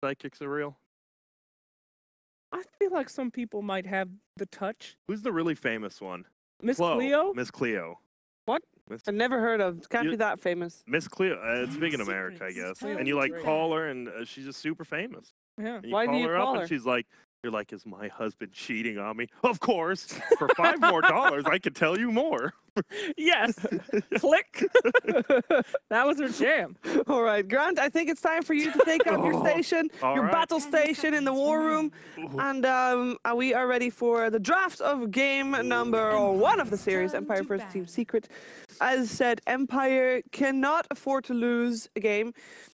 psychics are real? I feel like some people might have the touch. Who's the really famous one? Miss Cleo? Miss Cleo. What? I've never heard of. Can't be that famous. Miss Cleo. It's big in America, I guess. And you like call her, and she's just super famous. Yeah. Why do you call her? And she's like, "You're like, is my husband cheating on me?" Of course. For $5 more, I could tell you more. Yes. Click. That was her jam. All right, Grant, I think it's time for you to take up your station, your battle station in the war room. And we are ready for the draft of game number 1 of the series, Empire vs. Team Secret. As said, Empire cannot afford to lose a game.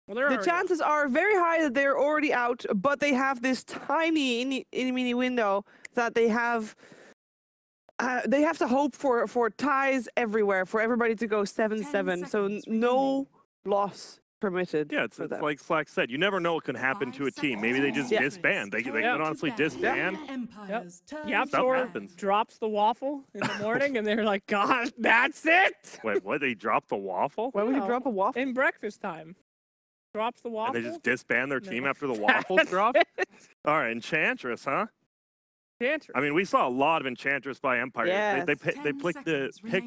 Well, the chances are very high that they're already out, but they have this tiny mini window that they have to hope for ties everywhere, for everybody to go 7-7. So no loss permitted. Yeah, it's like Slack said. You never know what can happen to a team. Maybe they just disband. They can honestly disband. Yep. Drops the waffle in the morning, and they're like, "God, that's it." Wait, what? They drop the waffle? Why would you drop a waffle? In breakfast time. Drops the waffle. And they just disband their team after the waffles drop? All right, Enchantress, huh? Enchantress. I mean, we saw a lot of Enchantress by Empire. Yes. They picked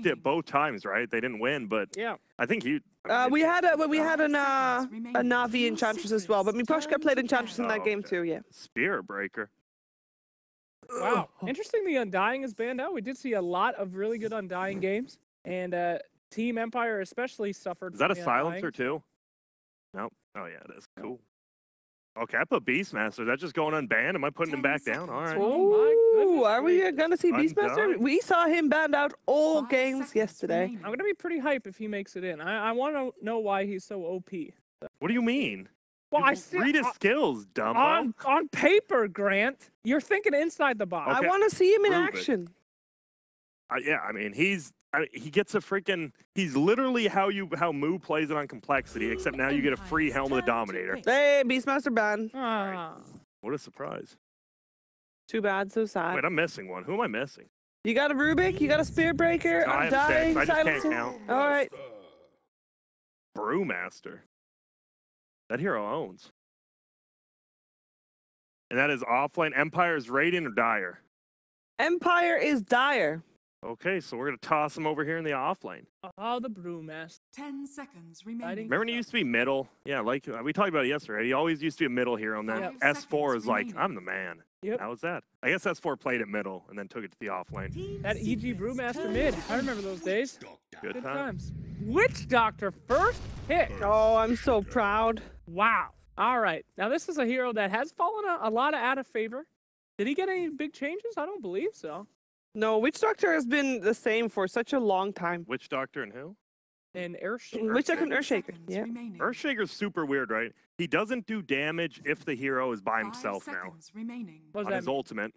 it both times, right? They didn't win, but yeah. I think he. We had a Na'Vi Enchantress as well, but Miposhka played Enchantress in that game too. Yeah. Spirit Breaker. Wow. Interesting. The Undying is banned out. We did see a lot of really good Undying games, and Team Empire especially suffered. Is that a silencer too? Nope. Oh yeah, it is. Cool. Okay, I put Beastmaster. That's just going unbanned. Am I putting him back down? All right. Oh, are we gonna see Beastmaster? We saw him banned out all games yesterday. I'm gonna be pretty hype if he makes it in. I want to know why he's so OP. What do you mean? Well, I see. Read his skills, dumbo. On paper, Grant, you're thinking inside the box. Okay. I want to see him in action. Yeah, I mean, he gets a freaking. He's literally how Moo plays it on Complexity, except now you get a free Helm of the Dominator. Hey, Beastmaster ban. What a surprise. Too bad, so sad. Wait, I'm missing one. Who am I missing? You got a Rubik, you got a Spirit Breaker, I just can't count. All right. Brewmaster. That hero owns. And that is offlane. Empire is Radiant or Dire? Empire is Dire. Okay, so we're going to toss him over here in the offlane. Oh, the Brewmaster. 10 seconds remaining. Remember when he used to be middle? Yeah, like we talked about it yesterday. He always used to be a middle hero, and then S4 is like, I'm the man. Yep. How was that? I guess S4 played at middle and then took it to the offlane. That EG Brewmaster mid. I remember those days. Good times. Witch Doctor first pick. Oh, I'm so proud. Wow. All right. Now, this is a hero that has fallen a lot out of favor. Did he get any big changes? I don't believe so. No, Witch Doctor has been the same for such a long time. Witch Doctor and who? And Earthshaker. Witch Doctor and Earthshaker, yeah. Earthshaker's super weird, right? He doesn't do damage if the hero is by himself now. On his ultimate.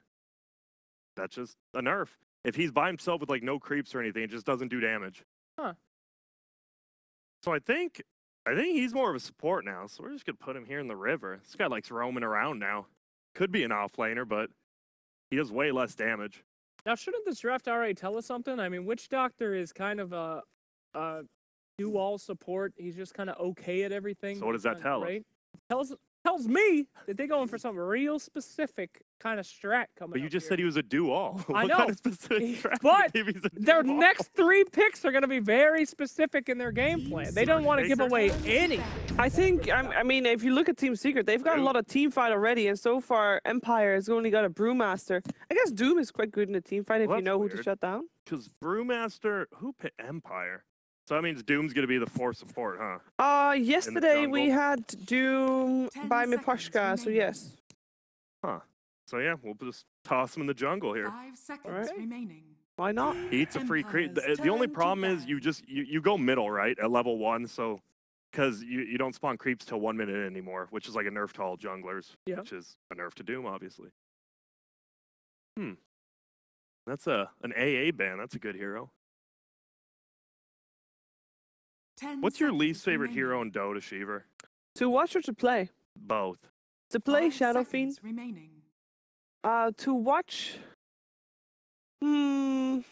That's just a nerf. If he's by himself with like no creeps or anything, it just doesn't do damage. Huh. So I think he's more of a support now, so we're just gonna put him here in the river. This guy likes roaming around now. Could be an offlaner, but he does way less damage. Now, shouldn't this draft already tell us something? I mean, Witch Doctor is kind of a do-all support. He's just kind of okay at everything. So what does that tell us? Tells me that they're going for something real specific kind of strat coming But you up just here. said he was a do-all. I know. What kind of specific strat But if he's a their do-all? next 3 picks are going to be very specific in their game plan. They don't want to give away anything. I think, I mean, if you look at Team Secret, they've got a lot of team fight already, and so far, Empire has only got a Brewmaster. I guess Doom is quite good in a team fight if you know who to shut down. Because Brewmaster, who picked Empire? So that means Doom's going to be the 4 support, huh? Yesterday we had Doom by Miposhka, so yes. Huh. So yeah, we'll just toss him in the jungle here. 5 seconds remaining. Why not? He eats a free creep. The only problem is you go middle, right, at level 1, so because you don't spawn creeps till 1 minute anymore, which is like a nerf to all junglers, which is a nerf to Doom, obviously. That's an AA ban. That's a good hero. What's your least favorite hero in Dota, Shiver? To watch or to play? Both. To play Shadow Fiend. To watch. Normally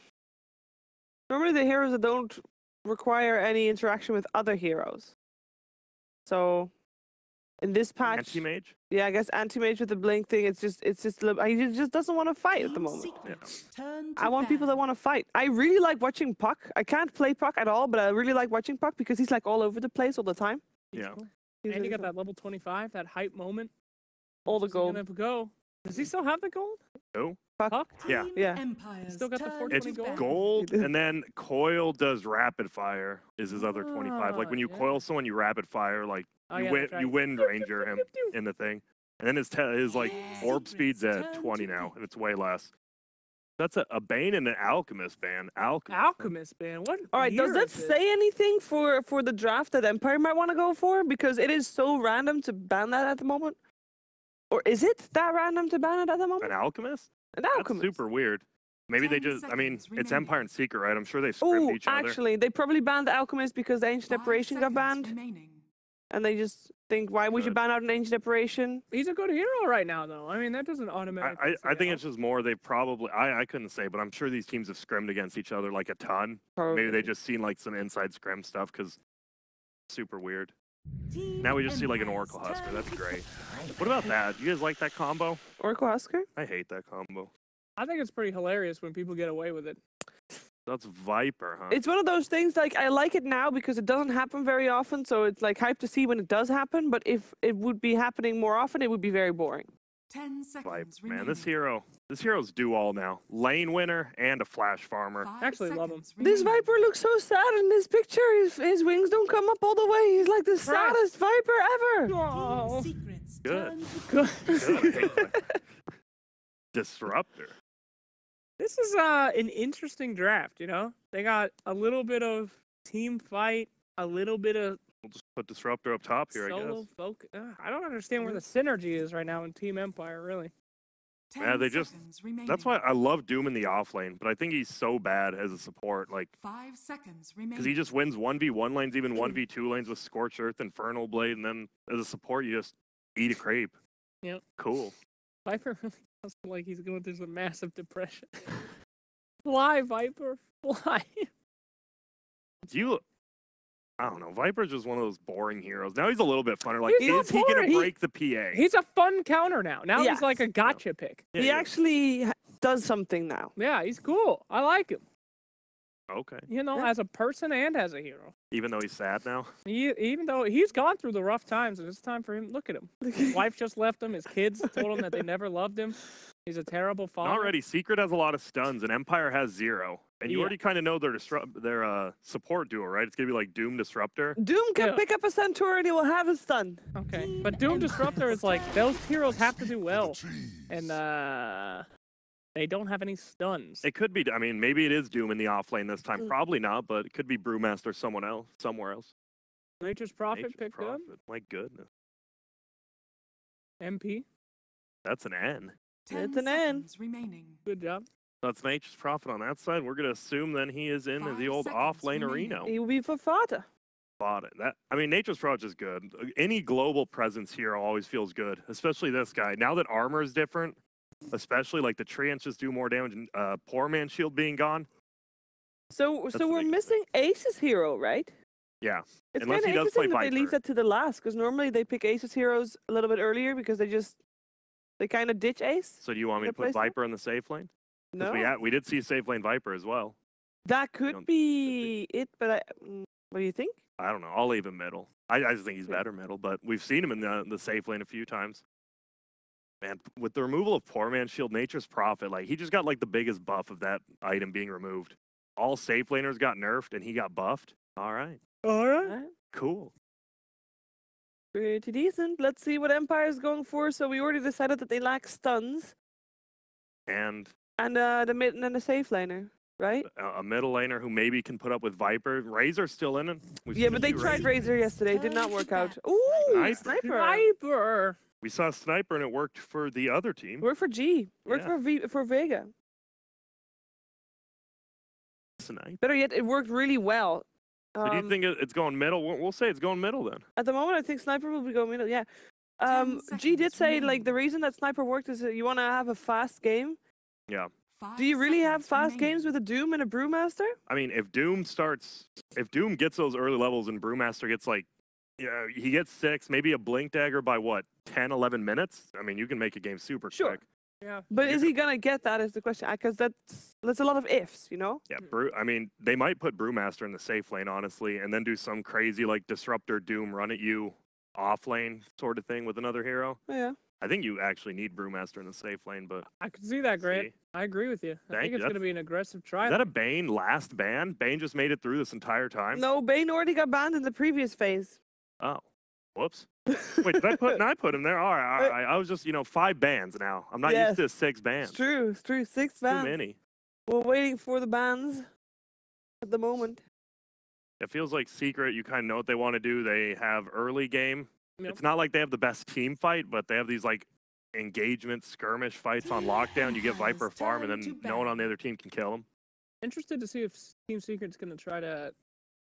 the heroes that don't require any interaction with other heroes. So In this patch, Anti-mage? yeah, I guess anti-mage with the blink thing. It's just he just doesn't want to fight at the moment. Yeah. I want people that want to fight. I really like watching Puck. I can't play Puck at all, but I really like watching Puck because he's like all over the place all the time. Yeah. And you got that level 25, that hype moment. All the gold. Go. Does he still have the gold? No. Puck? Yeah. Yeah. Still got the 420 It's gold, and then Coil does rapid fire is his other 25. Like when you coil someone, you rapid fire, like you wind ranger him in the thing. And then his like orb speed's at 20 now, and it's way less. That's a Bane and an Alchemist ban. Alchemist ban. What? All right. Does that say anything for the draft that Empire might want to go for? Because it is so random to ban that at the moment. Or is it that random to ban it at the moment? An Alchemist? An Alchemist. That's super weird. Maybe they just, I mean, it's Empire and Secret, right? I'm sure they script each other. Actually, they probably banned the Alchemist because the Ancient Apparition got banned. And they just think, why would you ban out an Ancient Apparition? He's a good hero right now, though. I mean, that doesn't automatically. I think it's just more they probably, I couldn't say, but I'm sure these teams have scrimmed against each other like a ton. Probably. Maybe they just seen like some inside scrim stuff because super weird. Now we just see like an Oracle Husker. That's great. What about that? You guys like that combo? Oracle Husker? I hate that combo. I think it's pretty hilarious when people get away with it. That's Viper, huh? It's one of those things, like, I like it now because it doesn't happen very often, so it's, like, hype to see when it does happen, but if it would be happening more often, it would be very boring. 10 seconds Viper, man, this hero's do-all now. Lane winner and a flash farmer. Actually love him. This Viper looks so sad in this picture. His wings don't come up all the way. He's like the saddest Viper ever. Oh. Good. Good. Disruptor. This is an interesting draft, you know? They got a little bit of team fight, a little bit of We'll just put Disruptor up top here, I guess. I don't understand where the synergy is right now in Team Empire, really. Yeah, that's why I love Doom in the off lane, but I think he's so bad as a support, like 5 seconds remaining. Because he just wins 1v1 lanes, even 1v2 lanes with Scorched Earth, Infernal Blade, and then as a support, you just eat a crepe. Yep. Cool. Viper really sounds like he's going through some massive depression. Fly, Viper, fly. I don't know. Viper's just one of those boring heroes. Now he's a little bit funner. Like, is he going to break the PA? He's a fun counter now. Now he's like a gotcha pick. Yeah, he actually does something now. Yeah, he's cool. I like him. Okay. You know, as a person and as a hero. Even though he's sad now? Even though he's gone through the rough times, and it's time for him. Look at him. His wife just left him. His kids told him that they never loved him. He's a terrible father. Already, Secret has a lot of stuns, and Empire has 0. And you already kind of know their support duo, right? It's going to be like Doom Disruptor. Doom can pick up a Centaur and he will have a stun. Okay. But Doom Disruptor is like, those heroes have to do well. And they don't have any stuns. It could be, I mean, maybe it is Doom in the off lane this time. Probably not, but it could be Brewmaster somewhere else. Nature's Prophet picked up. My goodness. MP. That's an N. It's an N. Remaining. Good job. That's Nature's Prophet on that side. We're going to assume then he is in the old off-lane arena. He will be for fodder. I mean, Nature's Prophet is good. Any global presence hero always feels good, especially this guy. Now that armor is different, especially like the trances do more damage and Poor Man's Shield being gone. So we're missing Ace's hero, right? Yeah. It's kind of interesting that they leave that to the last, because normally they pick Ace's heroes a little bit earlier because they kind of ditch Ace. So do you want me to put Viper in the safe lane? No. We did see safe lane Viper as well. That could be it, but what do you think? I don't know. I'll leave him middle. I just think he's better middle, but we've seen him in the safe lane a few times. Man, with the removal of Poor Man's Shield, Nature's Prophet, like he just got like the biggest buff of that item being removed. All safe laners got nerfed and he got buffed. All right. Cool. Pretty decent. Let's see what Empire is going for. So we already decided that they lack stuns. And the mid and then the safe laner, right? A middle laner who maybe can put up with Viper. Razor's still in it. Yeah, but they tried Razor yesterday. Did not work out. Ooh, nice. Sniper. We saw Sniper and it worked for the other team. Worked for G. Worked for Vega. Better yet, it worked really well. So do you think it's going middle? We'll say it's going middle then. At the moment, I think Sniper will be going middle, yeah. G did say, like, the reason that Sniper worked is that you want to have a fast game. Yeah. Do you really have fast games with a Doom and a Brewmaster? I mean, if Doom gets those early levels and Brewmaster gets, like, Yeah, he gets 6, maybe a blink dagger by what, 10, 11 minutes? I mean, you can make a game super quick. Yeah. But is he gonna get that? Is the question? Because that's a lot of ifs, you know. Yeah, I mean, they might put Brewmaster in the safe lane, honestly, and then do some crazy like Disruptor Doom run at you off lane sort of thing with another hero. Yeah. I think you actually need Brewmaster in the safe lane, but I can see that, Grant. I agree with you. I think it's going to be an aggressive try. Is that a Bane last ban? Bane just made it through this entire time? No, Bane already got banned in the previous phase. Oh, whoops. Wait, did I put? No, I put him there. All right. I was just 5 bans now. I'm not used to 6 bans. It's true. It's true. 6 bans. Too many. We're waiting for the bans at the moment. It feels like Secret. You kind of know what they want to do. They have early game. Yep. It's not like they have the best team fight, but they have these like engagement skirmish fights on lockdown. You get Viper farm, and then no one on the other team can kill them. Interested to see if Team Secret's going to try to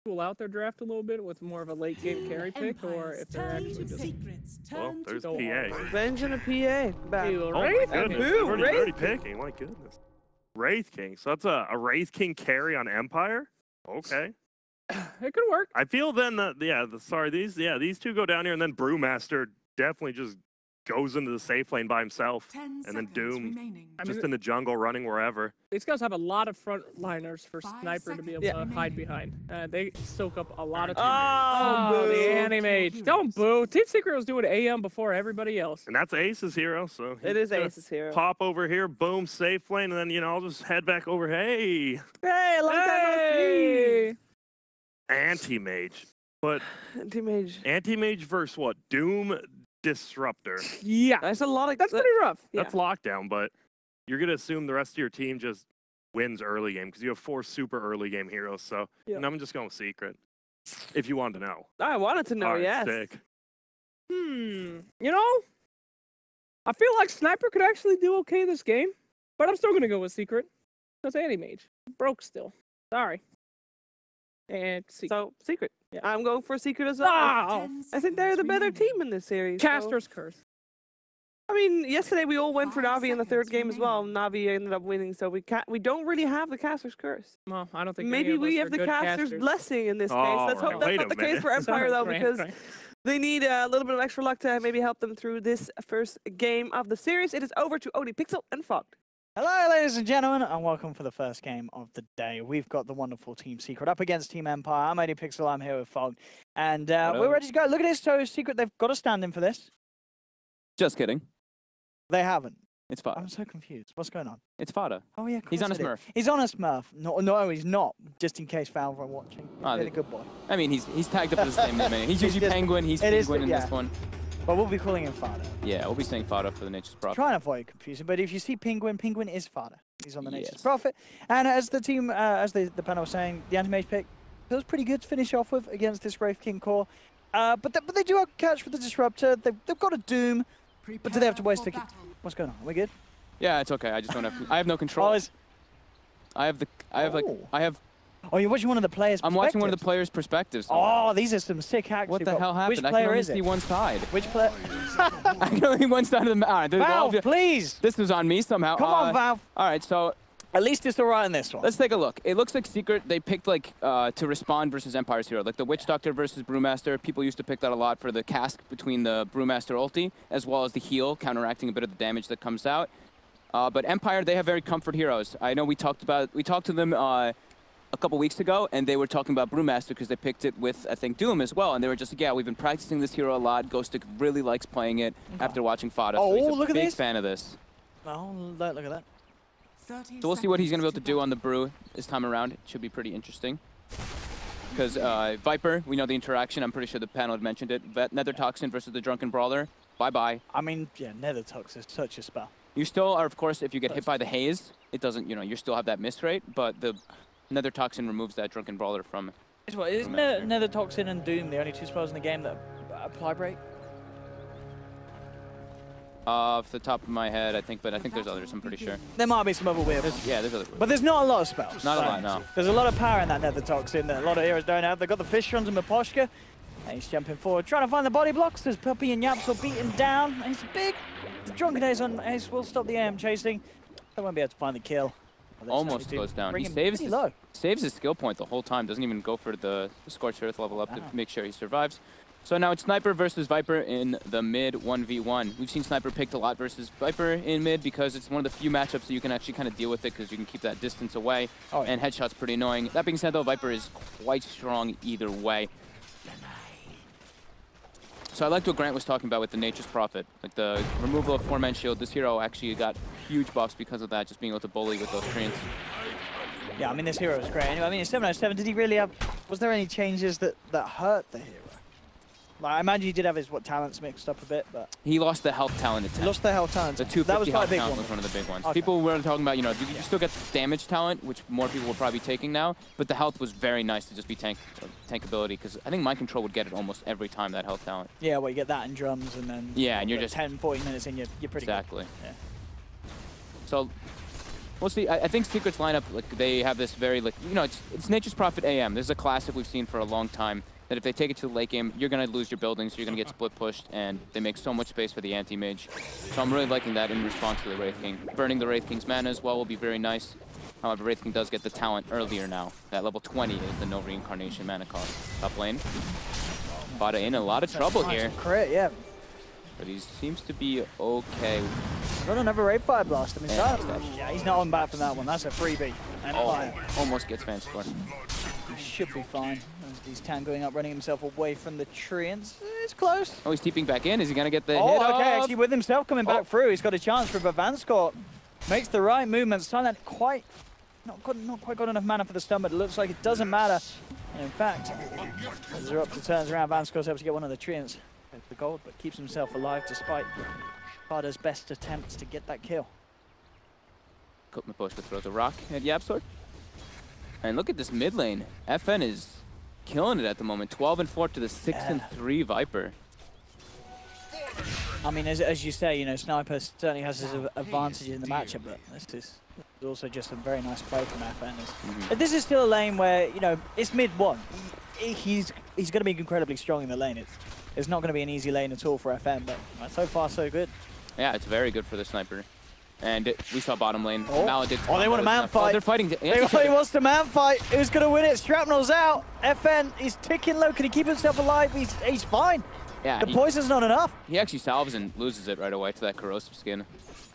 cool out their draft a little bit with more of a late game carry pick, or if they're actually just. Well, there's PA. Revenge and a PA. Back. Oh my goodness! Already picking. My goodness. Wraith King. So that's a Wraith King carry on Empire. Okay. It could work. I feel then that these two go down here, and then Brewmaster definitely just goes into the safe lane by himself, and then Doom just in the jungle running wherever. These guys have a lot of frontliners for Sniper to be able to hide behind. They soak up a lot of time. Oh, the Anti-Mage. Don't boo. Team Secret was doing AM before everybody else. And that's Ace's hero, so it is Ace's hero. Pop over here, boom, safe lane, and then I'll just head back over. Hey, long time no see. Anti-Mage. But Anti-Mage versus what? Doom Disruptor. Yeah. That's a lot of that's pretty rough. That's lockdown, but you're gonna assume the rest of your team just wins early game because you have 4 super early game heroes, so and I'm just going with Secret. If you wanted to know. I wanted to know, yes. Sick. I feel like Sniper could actually do okay this game, but I'm still gonna go with Secret. Because Anti-Mage. Broke still. Sorry. And Secret. So, Secret. Yeah. I'm going for Secret as well. Wow. I think they're the better team in this series. Caster's Curse. I mean, yesterday we all went for Navi in the 3rd game as well. Navi ended up winning, so we don't really have the Caster's Curse. Well, I don't think maybe we have the Caster's Blessing in this case. Let's hope that's not the case for Empire, though, because they need a little bit of extra luck to maybe help them through this first game of the series. It is over to OD Pixel and Fogged. Hello, ladies and gentlemen, and welcome for the first game of the day. We've got the wonderful Team Secret up against Team Empire. I'm OD Pixel, I'm here with Fog, and we're ready to go. Look at this, so Secret, they've got to stand in for this. Just kidding. They haven't. It's Fada. I'm so confused. What's going on? It's Fada. Oh, yeah, he's on a Smurf. He's on a Smurf. No, he's not, just in case Valve are watching. He's a good boy. I mean, he's tagged up as the same name. He's usually Penguin, he's Penguin in this one. But we'll be calling him Fada. Yeah, we'll be saying Fada for the Nature's Prophet. Trying to avoid confusion, but if you see Penguin, Penguin is Fada. He's on the Nature's Prophet. And as the team, as the panel was saying, the Anti-Mage pick feels pretty good to finish off with against this Wraith King core. But they do have a catch with the Disruptor. They've got a Doom, but do they have to waste a... What's going on? Are we good? Yeah, it's okay. I just don't have... I have no control. Oh, you're watching one of the players' I'm watching one of the players' perspectives. Oh, these are some sick hacks. What the hell happened? Which player I can only is it? see one side. Which player? I can only see one side of the map. Valve, please! This was on me somehow. Come on, Valve. All right, so... At least it's all right in this one. Let's take a look. It looks like Secret, they picked like to respond versus Empire's hero. Like the Witch Doctor versus Brewmaster. People used to pick that a lot for the cask between the Brewmaster ulti, as well as the heal, counteracting a bit of the damage that comes out. But Empire, they have very comfort heroes. I know we talked to them a couple weeks ago, and they were talking about Brewmaster because they picked it with, I think, Doom as well. And they were just like, yeah, we've been practicing this hero a lot. Ghostic really likes playing it after watching Fada. Oh, so he's look a at this. big fan of this. Oh, look at that. So we'll see what he's going to be able to do on the Brew this time around. It should be pretty interesting. Because Viper, we know the interaction. I'm pretty sure the panel had mentioned it. Nether Toxin versus the Drunken Brawler. Bye-bye. I mean, yeah, Nether Toxin is such a spell. You still are, of course, if you get hit by the haze, it doesn't, you still have that miss rate, but the Nether Toxin removes that Drunken Brawler from... Isn't Nether Toxin and Doom the only 2 spells in the game that apply break? Off the top of my head, I think there's others, I'm pretty sure. There might be some other weird. There's other. But there's not a lot of spells. Not a lot, no. There's a lot of power in that Nether Toxin that a lot of heroes don't have. They've got the Fishrons and Miposhka. And he's jumping forward, trying to find the body blocks. There's Puppy and Yaps will beat him down. And he's big. The Drunken Ace on Ace will stop the AM chasing. They won't be able to find the kill. Almost goes down. He saves his skill point the whole time. Doesn't even go for the Scorched Earth level up to make sure he survives. So now it's Sniper versus Viper in the mid 1v1. We've seen Sniper picked a lot versus Viper in mid because it's one of the few matchups that you can actually kind of deal with it because you can keep that distance away. Oh, yeah. And headshot's pretty annoying. That being said, though, Viper is quite strong either way. So I liked what Grant was talking about with the Nature's Prophet. Like the removal of 4-man shield. This hero actually got huge buffs because of that, just being able to bully with those treants. Yeah, I mean, this hero is great. I mean, in 707, did he really have... Was there any changes that hurt the hero? Like, I imagine he did have his talents mixed up a bit, but he lost the health talent at 10. Lost the health talent. The 250 that was quite a big talent one. Was one of the big ones. Okay. People were talking about, you know, you still get the damage talent, which more people will probably be taking now, but the health was very nice to just be tankability, because I think Mind Control would get it almost every time, that health talent. Yeah, well, you get that in drums, and then yeah, and you're just 10, 40 minutes in, you're pretty exactly. Good. Yeah. So we'll see. I think Secret's lineup, like they have this very, like, you know, it's Nature's Prophet AM. This is a classic we've seen for a long time. That if they take it to the late game, you're going to lose your buildings, you're going to get split pushed, and they make so much space for the anti-mage. So I'm really liking that in response to the Wraith King. Burning the Wraith King's mana as well will be very nice. However, Wraith King does get the talent earlier now. That level 20 is the no reincarnation mana cost. Top lane. Vada in a lot of trouble here. Crit, yeah. But he seems to be okay. Run another Raid Fire Blast. I mean, yeah, he's not on back from that one. That's a freebie. And almost gets fan score. He should be fine. He's tangoing up, running himself away from the treants. It's close. Oh, he's TPing back in. Is he going to get the hit okay, off? Actually with himself coming back through. He's got a chance for, but Vanscourt makes the right movement. Silent not quite got enough mana for the stun, but it looks like it doesn't matter. And in fact, as Zerupta turns around, Vanscourt's able to get one of the treants. The gold, but keeps himself alive despite Vada's best attempts to get that kill. Kutmaposhka throws a rock at YapzOr. And look at this mid lane. FN is killing it at the moment. 12-4 to the 6-3 Viper. I mean, as you say, you know, Sniper certainly has his advantage in the matchup, but this is also just a very nice play from FN. But this is still a lane where, you know, it's mid-1. He's going to be incredibly strong in the lane. It's not going to be an easy lane at all for FN, but so far so good. Yeah, it's very good for the Sniper. And we saw bottom lane. Maledict. Oh, they want a mount fight. Oh, they're fighting. He wants to mount fight. Who's going to win it? Shrapnel's out. FN is ticking low. Can he keep himself alive? He's fine. Yeah, the poison's not enough. He actually salves and loses it right away to that corrosive skin.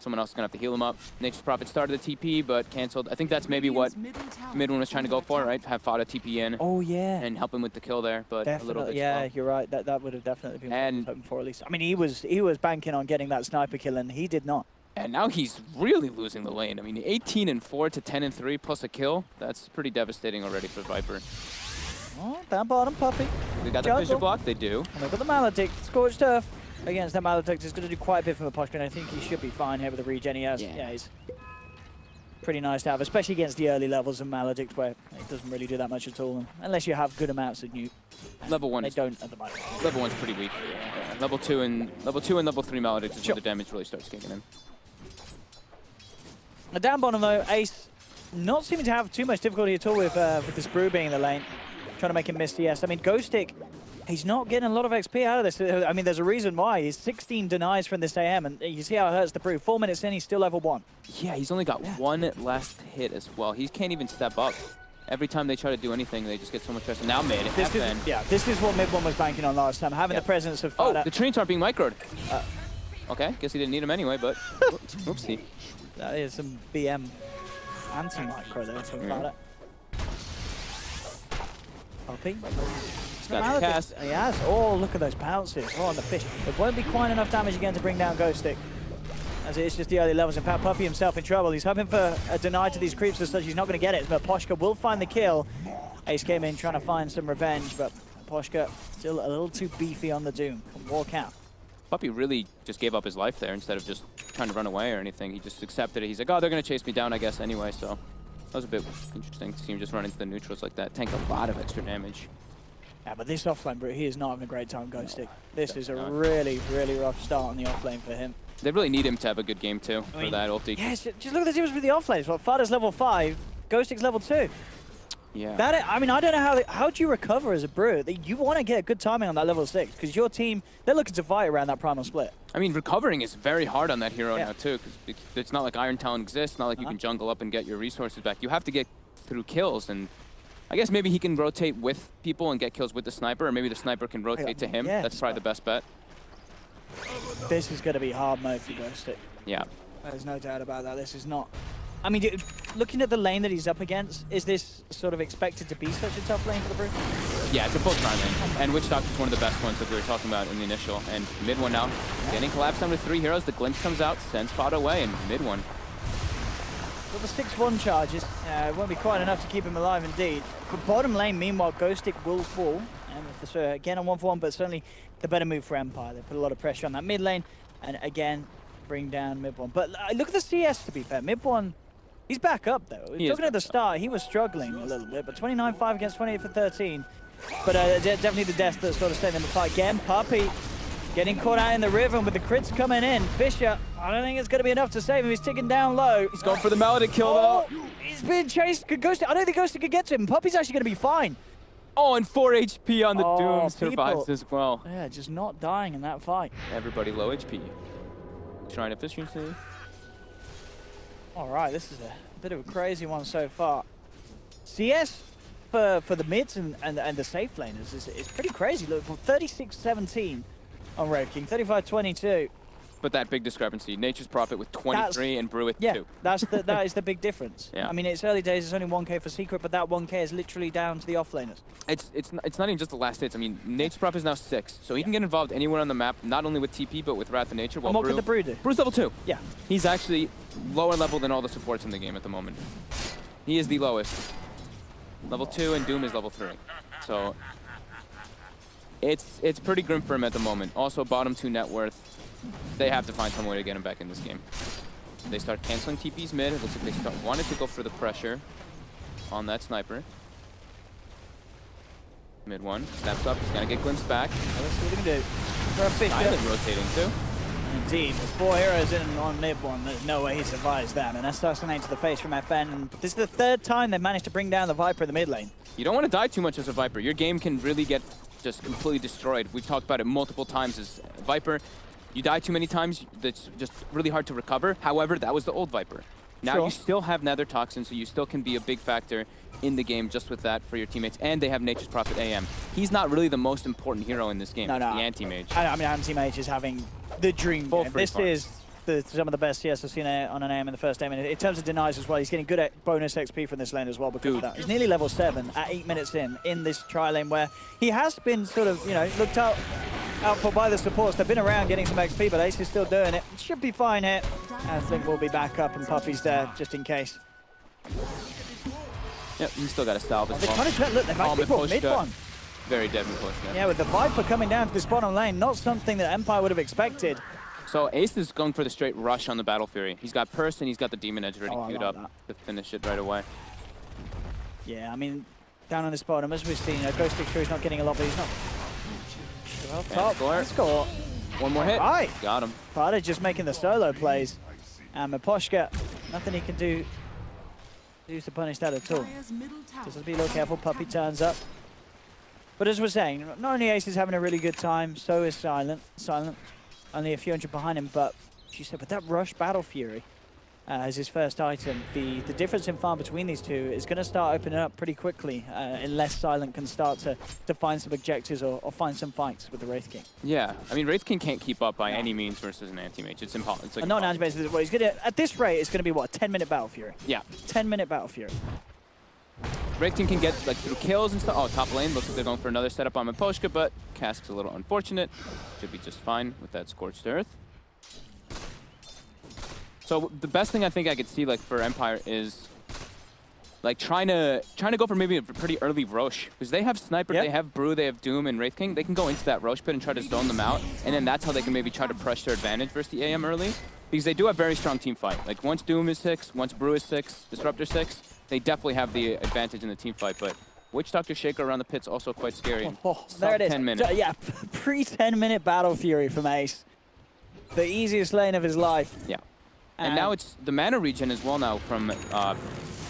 Someone else is going to have to heal him up. Nature's Prophet started the TP, but canceled. I think that's maybe what Midwin was trying to go for, right? Have Vada TP in. Oh, yeah. And help him with the kill there, but a little bit slow. You're right. That would have definitely been what I was hoping for, at least. I mean, he was banking on getting that sniper kill, and he did not. And now he's really losing the lane. I mean, 18-4 to 10-3 plus a kill. That's pretty devastating already for Viper. Oh, down bottom, Puppey. They got the Fissure block, they do. And they've got the Maledict. Scorched Earth against that Maledict is going to do quite a bit from the Poshka, and I think he should be fine here with the regen he has. Yeah, he's pretty nice to have, especially against the early levels of Maledict, where it doesn't really do that much at all, unless you have good amounts of nuke. Level 1 they don't at the moment. Level 1's pretty weak. Yeah. Level 2 and level 3 Maledict is where the damage really starts kicking in. Now down bottom though, Ace not seeming to have too much difficulty at all with this Brew being in the lane. Trying to make him miss DS. I mean, Ghostic, he's not getting a lot of XP out of this. I mean, there's a reason why. He's 16 denies from this AM, and you see how it hurts the Brew. 4 minutes in, he's still level 1. Yeah, he's only got one last hit as well. He can't even step up. Every time they try to do anything, they just get so much pressure. Now mid, this is what Mid-1 was banking on last time, having the presence of Fada. Oh, the treants aren't being microed. Okay, guess he didn't need him anyway, but oopsie. That is some BM anti-micro there from Fada. Puppey. Got the cast. Yes. Oh, look at those pounces. Oh, on the fish. It won't be quite enough damage again to bring down Ghostic, as it is just the early levels. In fact, Puppey himself in trouble. He's hoping for a deny to these creeps as such. He's not going to get it, but Poshka will find the kill. Ace came in trying to find some revenge, but Poshka still a little too beefy on the Doom. Can walk out. Puppey really just gave up his life there instead of just trying to run away or anything. He just accepted it. He's like, oh, they're going to chase me down, I guess, anyway. So that was a bit interesting to see him just run into the neutrals like that. Tank a lot of extra damage. Yeah, but this offlane Brute, he is not having a great time, Ghostic. This is a really, really rough start on the offlane for him. They really need him to have a good game, too, for that ulti. Yes, just look at the difference with the offlanes. Well, Fada's level 5, Ghostic's level 2. Yeah. I mean, I don't know how do you recover as a Brute? You want to get good timing on that level 6, because your team, they're looking to fight around that primal split. I mean, recovering is very hard on that hero now, too, because it's not like Iron Talon exists, not like you can jungle up and get your resources back. You have to get through kills, and I guess maybe he can rotate with people and get kills with the sniper, or maybe the sniper can rotate to him. That's probably the best bet. This is going to be hard mode for Ghostic. Yeah. There's no doubt about that. This is not... I mean, looking at the lane that he's up against, is this sort of expected to be such a tough lane for the Brew? Yeah, it's a full try lane. And Witch Doctor's one of the best ones that we were talking about in the initial. And mid one now, getting collapsed down with 3 heroes. The glimpse comes out, sends Fada away, and mid one. Well, the 6-1 charges won't be quite enough to keep him alive indeed. But bottom lane, meanwhile, Ghostic will fall. And again on 1-for-1, but certainly the better move for Empire. They put a lot of pressure on that mid lane, and again, bring down mid one. But look at the CS, to be fair. Mid one, he's back up, though. Looking at the start, he was struggling a little bit, but 29-5 against 28 for 13. But definitely the death that sort of set them apart. Again, Puppey getting caught out in the rhythm with the crits coming in. Fisher, I don't think it's going to be enough to save him. He's ticking down low. He's going for the Maledict kill, though. He's being chased. Ghostic, I don't think Ghostic could get to him. Puppey's actually going to be fine. Oh, and 4 HP on the Doom survives as well. Yeah, just not dying in that fight. Everybody low HP. Shrine efficiency. All right, this is a bit of a crazy one so far. CS for the mids and the safe laners is pretty crazy. Look, 36-17 on Wraith King, 35-22. But that big discrepancy. Nature's Prophet with 23 and Brew with 2. That is the big difference. Yeah. I mean, it's early days. It's only 1K for Secret, but that 1K is literally down to the offlaners. It's not even just the last hits. I mean, Nature's Prophet is now 6, so he can get involved anywhere on the map, not only with TP, but with Wrath of Nature. And what could the Brew do? Brew's level 2. Yeah. He's actually lower level than all the supports in the game at the moment. He is the lowest. Level 2, and Doom is level 3. So it's pretty grim for him at the moment. Also, bottom 2 net worth. They have to find some way to get him back in this game. They start canceling TPs mid. It looks like they wanted to go for the pressure on that sniper. Mid one, steps up, he's gonna get glimpsed back. Let's see what he can do. Silent rotating too. Indeed, with 4 heroes in on mid one, there's no way he survives that, and that's starting to the face from FN. And this is the 3rd time they've managed to bring down the Viper in the mid lane. You don't want to die too much as a Viper. Your game can really get just completely destroyed. We've talked about it multiple times as Viper. You die too many times, that's just really hard to recover. However, that was the old Viper. Now you still have Nether Toxin, so you still can be a big factor in the game just with that for your teammates. And they have Nature's Prophet AM. He's not really the most important hero in this game. No. The Anti-Mage. I mean, Anti-Mage is having the dream game. This is some of the best CS I've seen on an AM in the first game. And in terms of denies as well, he's getting good at bonus XP from this lane as well because of that. He's nearly level 7 at 8 minutes in this tri lane where he has been sort of, you know, looked out for by the supports. They've been around getting some XP, but Ace is still doing it. Should be fine here. I think we'll be back up and Puppey's there just in case. Yep, he's still got a salvage. They're trying to look, they've actually brought mid one. Very dead with push. Yeah, with the Viper coming down to this bottom lane, not something that Empire would have expected. So Ace is going for the straight rush on the Battle Fury. He's got Purse and he's got the Demon Edge already queued up to finish it right away. Yeah, I mean, down on this bottom, as we've seen, Ghostic sure he's not getting a lot, but he's not. Well, score. One more hit. Right. Got him. Fada just making the solo plays. And Maposhka, nothing he can do to punish that at all. Just be a little careful, Puppey turns up. But as we're saying, not only Ace is having a really good time, so is Silent. Only a few hundred behind him, but she said with that rush Battle Fury as his first item, the difference in farm between these two is going to start opening up pretty quickly unless Silent can start to find some objectives or find some fights with the Wraith King. Yeah, I mean, Wraith King can't keep up by any means versus an Anti-Mage. It's impossible. It's like not an Anti-Mage, well, he's gonna, at this rate, it's going to be, what, a 10-minute Battle Fury? Yeah. 10-minute Battle Fury. Wraith King can get like through kills and stuff. Oh, top lane, looks like they're going for another setup on Maposhka, but Cask's a little unfortunate. Should be just fine with that Scorched Earth. So the best thing I think I could see like for Empire is like trying to go for maybe a pretty early Roche, because they have Sniper, they have Brew, they have Doom and Wraith King. They can go into that Roche pit and try to zone them out, and then that's how they can maybe try to press their advantage versus the AM early, because they do have very strong team fight. Like once Doom is 6, once Brew is 6, Disruptor 6, they definitely have the advantage in the team fight. But Witch Doctor Shaker around the pit's also quite scary. There it is. 10 minutes. Yeah, pre-10-minute Battle Fury from Ace. The easiest lane of his life. Yeah. And now it's the mana regen as well now from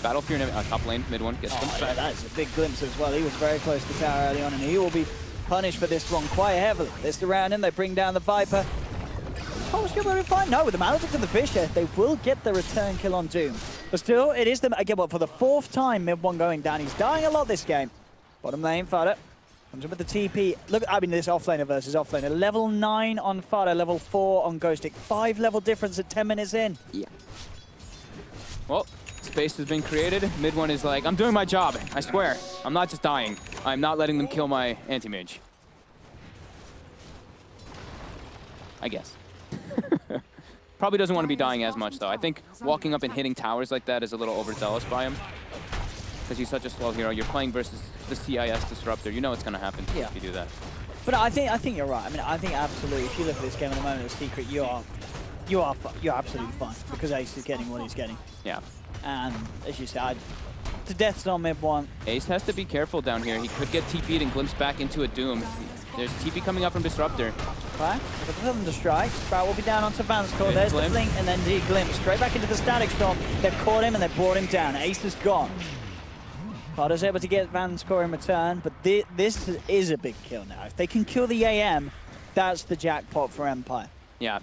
Battle Fury top lane, mid one. Gets yeah, that's a big glimpse as well. He was very close to tower early on, and he will be punished for this one quite heavily. They surround him, they bring down the Viper. Oh, still very fine. No, with the Maledict and the Fisher, they will get the return kill on Doom. But still, it is the, again, for the 4th time, mid one going down. He's dying a lot this game. Bottom lane, Fada comes in with the TP. Look, I mean, this offlaner versus offlaner. Level 9 on Fada, level 4 on Ghostic. 5 level difference at 10 minutes in. Yeah. Well, space has been created. Mid one is like, I'm doing my job. I swear. I'm not just dying. I'm not letting them kill my anti-mage. I guess. Probably doesn't want to be dying as much, though. I think walking up and hitting towers like that is a little overzealous by him. Because he's such a slow hero. You're playing versus the CIS Disruptor. You know what's going to happen if you do that. But I think you're right. I mean, I think absolutely, if you look at this game at the moment, the Secret, you're absolutely fine. Because Ace is getting what he's getting. Yeah. And as you said, the death's on mid one. Ace has to be careful down here. He could get TP'd and glimpsed back into a Doom. There's TP coming up from Disruptor. Right, look at them to strike. Sprout will be down onto Vanscore. There's the blink, and then the glimpse. Straight back into the Static Storm. They've caught him and they've brought him down. Ace is gone. Carter's able to get Vanscore in return, but this is a big kill now. If they can kill the AM, that's the jackpot for Empire. Yeah.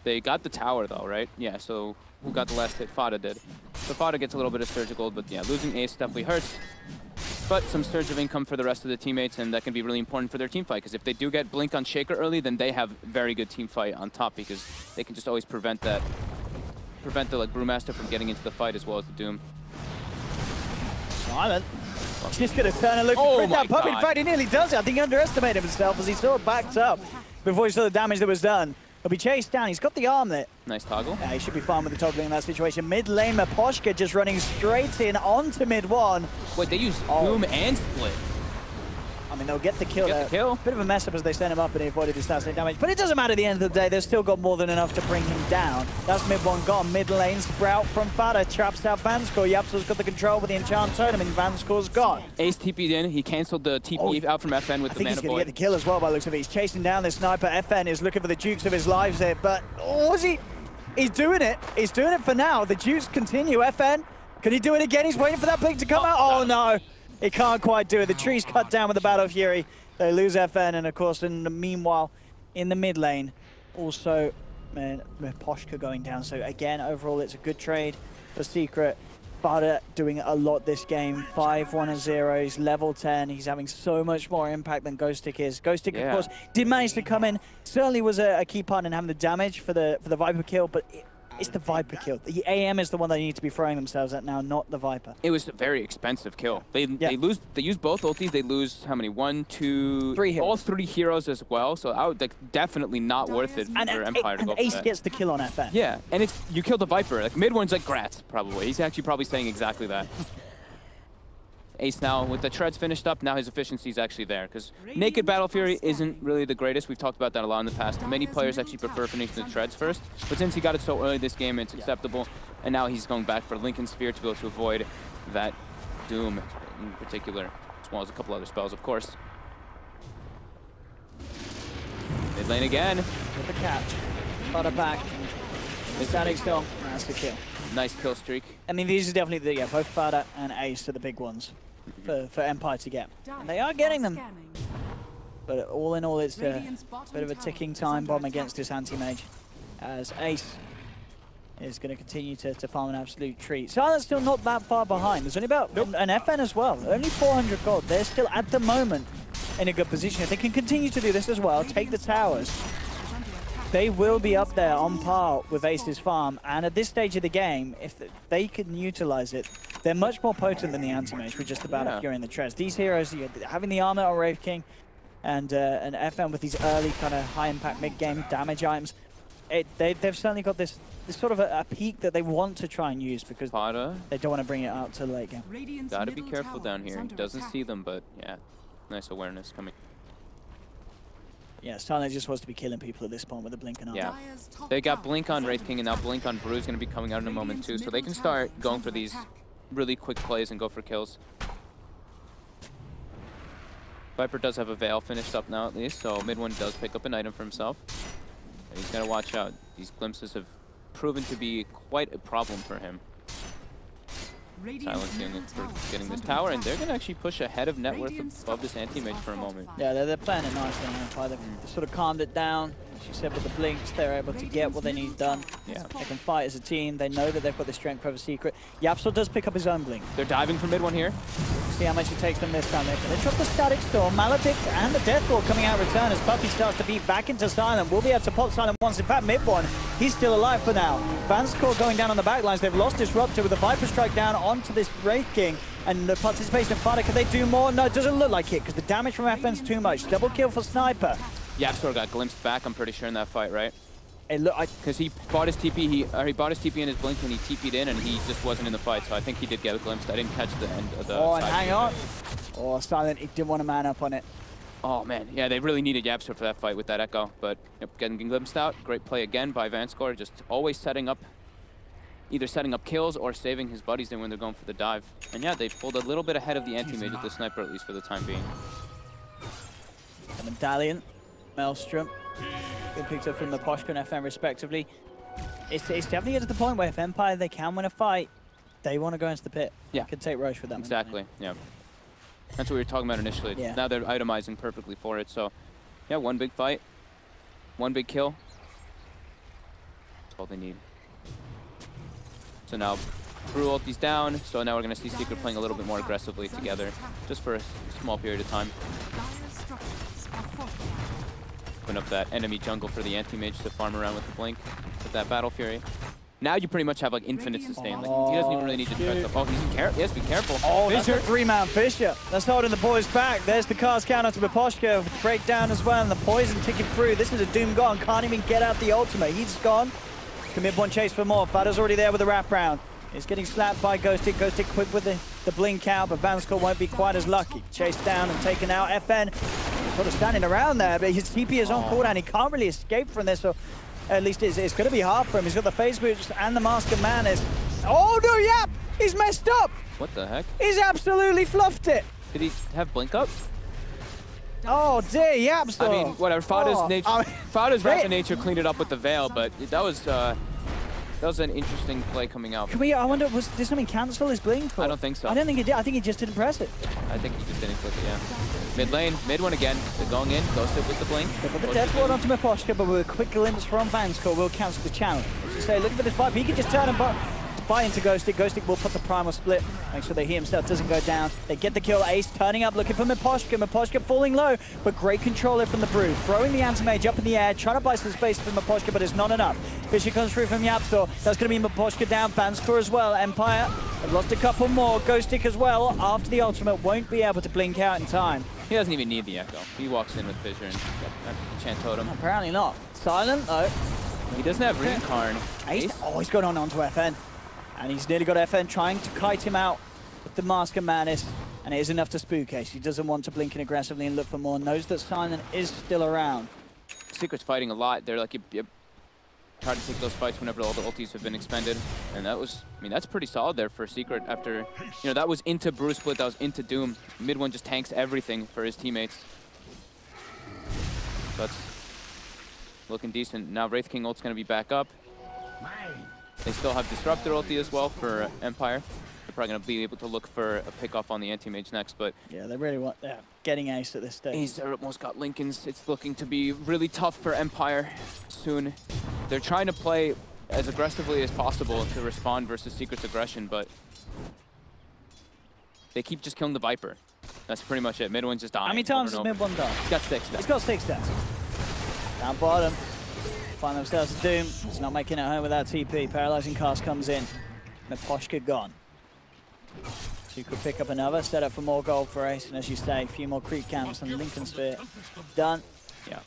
They got the tower though, right? Yeah, so who got the last hit? Fada did. So Fada gets a little bit of surgical, but yeah, losing Ace definitely hurts. But some surge of income for the rest of the teammates, and that can be really important for their team fight, because if they do get Blink on Shaker early, then they have very good team fight on top, because they can just always prevent the like Brewmaster from getting into the fight as well as the Doom. Simon, he's just going to turn and look to crit that pump. In fact, he nearly does it. I think he underestimated himself as he saw it backed up before he saw the damage that was done. He'll be chased down. He's got the arm there. Nice toggle. Yeah, he should be fine with the toggling in that situation. Mid lane, Maposhka just running straight in onto mid one. Wait, they used Boom and Split. I mean, they'll get the kill there. Bit of a mess up as they send him up and he avoided his stat damage. But it doesn't matter at the end of the day. They've still got more than enough to bring him down. That's mid one gone. Mid lane, Sprout from Fada traps out Vanscore. Yapso's got the control with the enchant totem and Vanscore's gone. Ace TP'd in. He canceled the TP out from FN with the Mana Void. I think he's going to get the kill as well by the looks of it. He's chasing down the sniper. FN is looking for the Dukes of his lives there. But he's doing it. He's doing it for now. The Dukes continue. FN, can he do it again? He's waiting for that blink to come out. Oh no. He can't quite do it. The tree's cut down with the Battle Fury. They lose FN, and of course, in the meanwhile, in the mid lane, also, man, Poshka going down. So again, overall, it's a good trade for Secret. Fada doing a lot this game. 5-1-0. He's level 10. He's having so much more impact than Ghostic is. Ghostic, of course, did manage to come in. Certainly was a key part in having the damage for the Viper kill, but it's the Viper kill. The AM is the one they need to be throwing themselves at now, not the Viper. It was a very expensive kill. They use both ultis. They lose how many? 1, 2, 3 heroes. All 3 heroes as well. So I would definitely not worth it for Empire to go for that. Ace gets the kill on FN. Yeah, and you killed the Viper. Like mid one's like Gratz probably. He's actually probably saying exactly that. Ace now, with the treads finished up, now his efficiency is actually there. Because naked Battle Fury isn't really the greatest. We've talked about that a lot in the past. Many players actually prefer finishing the treads first. But since he got it so early this game, it's acceptable. And now he's going back for Lincoln Sphere to be able to avoid that Doom in particular, as well as a couple other spells, of course. Mid lane again. With the catch. Fada back. The Static Storm. That's the kill. Nice kill streak. I mean, these are definitely both Fada and Ace are the big ones for Empire to get. And they are getting them. But all in all, it's a bit of a ticking time bomb against this anti-mage. As Ace is going to continue to farm an absolute treat. Silent's still not that far behind. There's only about an FN as well. Only 400 gold. They're still, at the moment, in a good position. If they can continue to do this as well, take the towers, they will be up there on par with Ace's farm. And at this stage of the game, if they can utilize it, they're much more potent than the anti-mage with just about Fury and the Treads. These heroes, having the armor on Wraith King and FN with these early kind of high-impact mid-game damage items, they've certainly got this sort of a peak that they want to try and use because they don't want to bring it out to the late game. Gotta be careful down here. He doesn't see them, but yeah, nice awareness coming. Yeah, Starlight just wants to be killing people at this point with a blink and arm. Yeah, they got Blink on Wraith King and now Blink on Brew is going to be coming out in a moment too, so they can start going for these really quick plays and go for kills. Viper does have a Veil finished up now at least, so mid one does pick up an item for himself. And he's got to watch out. These glimpses have proven to be quite a problem for him. Silence getting this tower, and they're going to actually push ahead of net worth above this anti-mage for a moment. Yeah, they're playing it nicely now. They've sort of calmed it down. As you said, with the blinks, they're able to get what they need done. Yeah. They can fight as a team. They know that they've got the strength over secret. Yapsor does pick up his own blink. They're diving for mid one here. See how much it takes them this time. They drop the Static Storm, Maledict, and the Deathball coming out in return as Puppey starts to beat back into Silent. Will be able to pop Silent once. In fact, mid one, he's still alive for now. Vanscore going down on the back lines. They've lost Disruptor with a Viper Strike down onto this Wraith King. And the participation of Fada, can they do more? No, it doesn't look like it, because the damage from FN's too much. Double kill for Sniper. Yapsor got glimpsed back, I'm pretty sure, in that fight, right? Because he bought his TP, he bought his TP in his blink when he TP'd in, and he just wasn't in the fight, so I think he did get a glimpse. I didn't catch the end of the and hang on. Oh, Silent, he didn't want to man up on it. Oh, man. Yeah, they really needed Yapsor for that fight with that Echo, but getting glimpsed out. Great play again by Vanscore, just always setting up, either setting up kills or saving his buddies in when they're going for the dive. And yeah, they pulled a little bit ahead of the anti-mage with the sniper, at least for the time being. The Medallion, Maelstrom, they picked up from the Poshka and FM respectively. It's definitely getting to the point where if Empire, they can win a fight, they want to go into the pit. Yeah. Could take Roche with them. Exactly, yeah. That's what we were talking about initially. Yeah. Now they're itemizing perfectly for it. So, yeah, one big fight, one big kill. That's all they need. So now, Brew ulti's down. So now we're going to see Secret playing a little bit more aggressively together, just for a small period of time. Open up that enemy jungle for the anti-mage to farm around with the blink with that Battle Fury. Now you pretty much have like infinite sustain. Like, he doesn't even really need to defend up. Oh, he's in he has to be careful. Oh, Fisher, three-man Fisher. That's holding the boys back. There's the cast counter to Miposhka. Breakdown as well, and the poison ticking through. This is a Doom gone. Can't even get out the ultimate. He's gone. Commit one chase for more. Fada's already there with the wraparound. He's getting slapped by Ghostic. Ghostic quick with the blink out, but Vanscore won't be quite as lucky. Chased down and taken out. FN sort of standing around there, but his TP is on cooldown. He can't really escape from this, so at least it's going to be hard for him. He's got the phase boots and the Mask of Madness. Oh no, Yap! He's messed up! What the heck? He's absolutely fluffed it! Did he have blink up? Oh dear, Yap's. I mean, whatever. Fada's rapid nature cleaned it up with the Veil, but that was an interesting play coming out. I wonder, did something cancel his blink? Or? I don't think so. I don't think he did. I think he just didn't press it. I think he just didn't click it, yeah. Mid lane, mid one again. They're going in, Ghosted with the blink. They put the Death Ward onto Miposhka, but with a quick glimpse from Vanscore, will cancel the challenge. As you say, looking for this fight, he can just turn and buy into Ghostic. Ghostic will put the primal split, make sure that he himself doesn't go down. They get the kill. Ace turning up, looking for Miposhka. Miposhka falling low, but great control there from the Brood. Throwing the Anti-Mage up in the air, trying to buy some space for Miposhka, but it's not enough. Fisher comes through from Yapsor. That's going to be Miposhka down. Vanscore as well. Empire have lost a couple more. Ghostic as well. After the ultimate, won't be able to blink out in time. He doesn't even need the Echo. He walks in with Fissure and Chant Totem. Apparently not. Silent, though. He doesn't have Reincarn. Ace? Oh, he's gone onto FN. And he's nearly got FN trying to kite him out with the Mask of Madness. And it is enough to spook Ace. He doesn't want to blink in aggressively and look for more. Knows that Silent is still around. Secret's fighting a lot. They're like, you try to take those fights whenever all the ultis have been expended. And that was, I mean, that's pretty solid there for Secret after, you know, that was into Brew Split, that was into Doom. Mid one just tanks everything for his teammates. That's looking decent. Now Wraith King ult's going to be back up. They still have Disruptor ulti as well for Empire. They're probably going to be able to look for a pick-off on the anti-mage next, but... Yeah, they really want... Yeah, getting Ace at this stage. He's almost got Lincolns. It's looking to be really tough for Empire soon. They're trying to play as aggressively as possible to respond versus Secret's aggression, but... They keep just killing the Viper. That's pretty much it. Mid one's just dying. How many times has mid one done? He's got 6 deaths. He's got 6 deaths. Down bottom. Find themselves a Doom. He's not making it home without TP. Paralyzing cast comes in. Miposhka gone. So you could pick up another, set up for more gold for Ace, and as you say, a few more creep camps and Lincoln Sphere. Done. Yeah.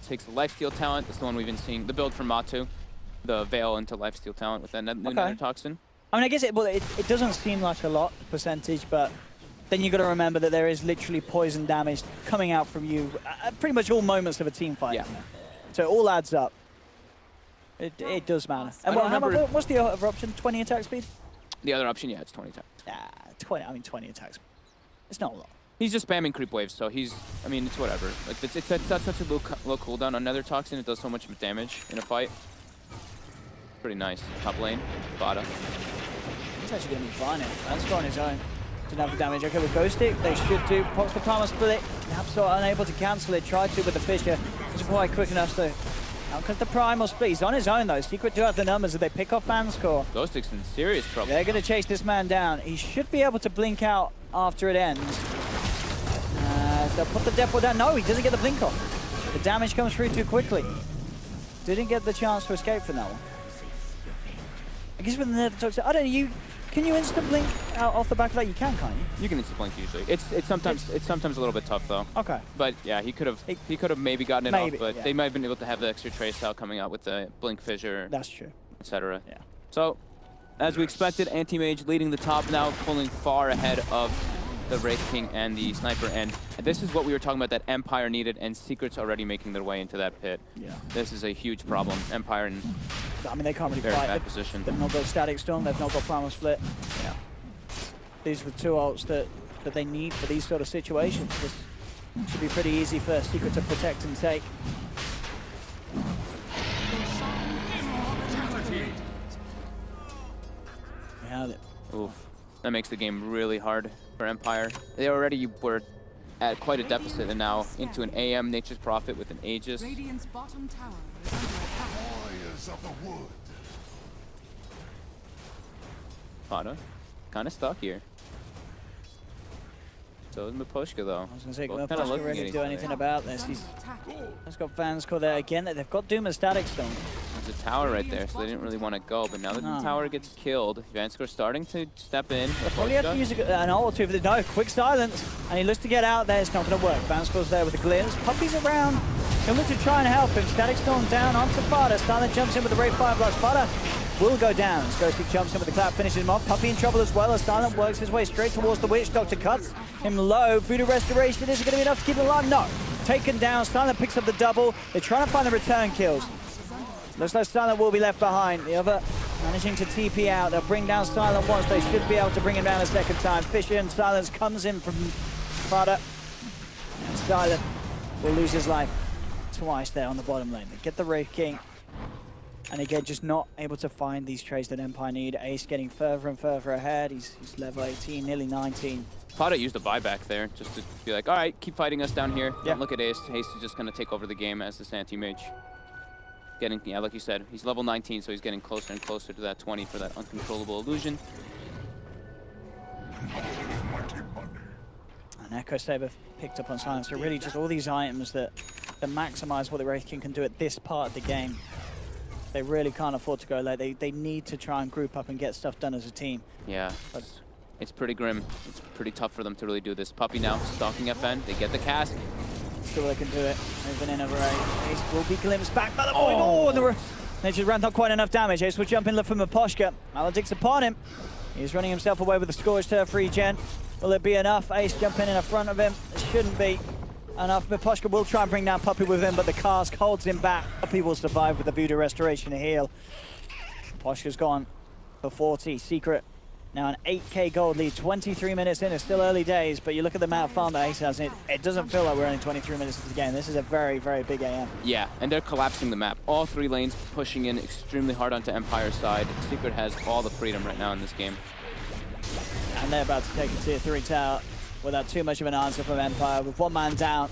Takes the lifesteal talent. That's the one we've been seeing. The build from Matu. The Veil into lifesteal talent with that new Nether Toxin. I mean, I guess it doesn't seem like a lot, percentage, but then you got to remember that there is literally poison damage coming out from you at pretty much all moments of a team fight. Yeah. So it all adds up. It does matter. And what's the other option? 20 attack speed? The other option, yeah, it's 20 attacks. 20. I mean, 20 attacks. It's not a lot. He's just spamming creep waves, so he's. I mean, it's whatever. Like it's such a low cooldown on Nether Toxin. It does so much damage in a fight. Pretty nice. Top lane, Vada. That's actually going to be fine here. That's on his own. Didn't have the damage. Okay, with Ghost Stick, they should do. Pops the Primal Split. Absolutely unable to cancel it. Tried to with the Fissure. Wasn't quite quick enough, so out comes the Primal Split. He's on his own, though. Secret do have the numbers. If they pick off Fanscore, Ghost Stick's in serious trouble. They're going to chase this man down. He should be able to blink out after it ends. They'll put the Death Ward down. No, he doesn't get the blink off. The damage comes through too quickly. Didn't get the chance to escape from that one. I guess with the Nether Toxic, I don't know, can you instant blink out off the back of that? You can, can't you? You can instant blink usually. It's sometimes a little bit tough though. Okay. But yeah, he could have maybe gotten it off, but they might have been able to have the extra trace out coming out with the blink fissure. That's true. Etc. Yeah. So, as we expected, Anti-Mage leading the top now, pulling far ahead of the Wraith King and the Sniper, and this is what we were talking about that Empire needed, and Secret's already making their way into that pit. Yeah. This is a huge problem. Empire in I mean, they can't really very fight. bad position. They've not got Static Storm, they've not got Primal Split. Yeah. These are the two ults that they need for these sort of situations. This should be pretty easy for Secret to protect and take. We have it. Oof. That makes the game really hard for Empire. They already were at quite a deficit, and now into an AM Nature's Prophet with an Aegis. Radiant's bottom tower is under attack. Fada, kind of stuck here. So is Miposhka though. I was going to say, Miposhka ready to do anything about this. He's got Fanscore there again. They've got Doom and Static Storm. There's a tower right there, so they didn't really want to go. But now that the tower gets killed, Vanscore starting to step in. They'll probably have to use an ult or two for the no. Quick silence, and he looks to get out there. It's not going to work. Vanscore's there with the glimpse. Puppy's around. He'll look to try and help him. Static Storm down onto Fada. Silent jumps in with the Ray Fire Blast. Fada will go down. Ghostic jumps in with the clap, finishes him off. Puppy in trouble as well as Silent works his way straight towards the Witch. Doctor cuts him low. Voodoo Restoration, is it going to be enough to keep him alive? No. Taken down. Silent picks up the double. They're trying to find the return kills. Looks like Silent will be left behind. The other managing to TP out. They'll bring down Silent once. They should be able to bring him down a second time. Fissure and Silence comes in from Fada. And Silent will lose his life twice there on the bottom lane. They get the Wraith King. And again, just not able to find these trades that Empire need. Ace getting further and further ahead. He's level 18, nearly 19. Fada used a buyback there just to be like, all right, keep fighting us down here. Don't look at Ace. Ace is just going to take over the game as this Anti-Mage. Getting, yeah, like you said, he's level 19, so he's getting closer and closer to that 20 for that uncontrollable illusion. And Echo Saber picked up on Silence. So really just all these items that maximize what the Wraith King can do at this part of the game. They really can't afford to go late. They need to try and group up and get stuff done as a team. Yeah, but it's pretty grim. It's pretty tough for them to really do this. Puppy now stalking FN. They get the cask. Still they can do it. Moving in over Ace. Ace will be glimpsed back by the point. Oh, they just ran not quite enough damage. Ace will jump in, look for Miposhka. Maledict's upon him. He's running himself away with the Scorched Turf regen. Will it be enough? Ace jumping in front of him. It shouldn't be enough. Miposhka will try and bring down Puppy with him, but the cask holds him back. Puppy will survive with the Voodoo Restoration heal. Miposhka's gone for 40. Secret now an 8k gold lead, 23 minutes in. It's still early days, but you look at the amount of farm that Ace has, it doesn't feel like we're only 23 minutes into the game. This is a very, very big AM. Yeah, and they're collapsing the map. All three lanes pushing in extremely hard onto Empire's side. Secret has all the freedom right now in this game. And they're about to take a tier 3 tower without too much of an answer from Empire, with one man down.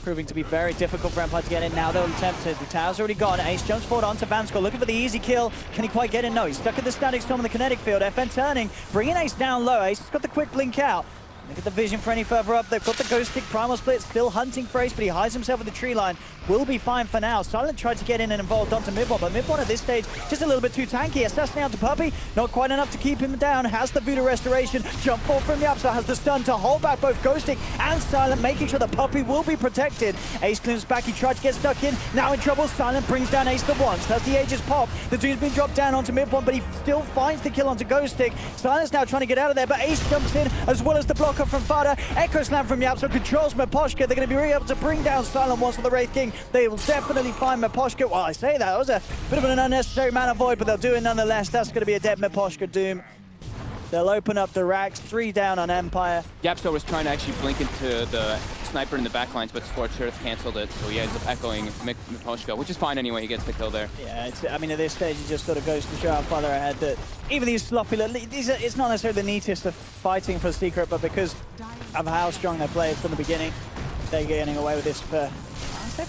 Proving to be very difficult for Empire to get in. Now they'll attempt it. The tower's already gone. Ace jumps forward onto Vanscore, looking for the easy kill. Can he quite get in? No, he's stuck at the Static Storm in the kinetic field. FN turning, bringing Ace down low. Ace has got the quick blink out. Look at the vision for any further up. They've got the Ghost Stick Primal Split, still hunting for Ace, but he hides himself at the tree line. Will be fine for now. Silent tried to get in and involved onto Midbon, but Midbon at this stage just a little bit too tanky. Assassinate onto Puppy, not quite enough to keep him down. Has the Voodoo Restoration, jump forward from the upside, has the stun to hold back both Ghost Stick and Silent, making sure the Puppy will be protected. Ace glimpses back, he tried to get stuck in, now in trouble. Silent brings down Ace the once, has the Aegis pop. The Doom's been dropped down onto Midbon, but he still finds the kill onto Ghost Stick. Silent's now trying to get out of there, but Ace jumps in, as well as the blocker from Fada. Echo Slam from Yapso controls Miposhka. They're going to be really able to bring down Silent once for the Wraith King. They will definitely find Miposhka. Well, I say that was a bit of an unnecessary mana void, but they'll do it nonetheless. That's going to be a dead Miposhka Doom. They'll open up the racks. 3 down on Empire. Yapso was trying to actually blink into the sniper in the back lines, but Scorched Earth canceled it, so he ends up echoing Miposhka, which is fine anyway. He gets the kill there. Yeah, I mean, at this stage, it just sort of goes to show how farther ahead that even these sloppy, it's not necessarily the neatest of fighting for Secret, but because of how strong they played from the beginning, they're getting away with this for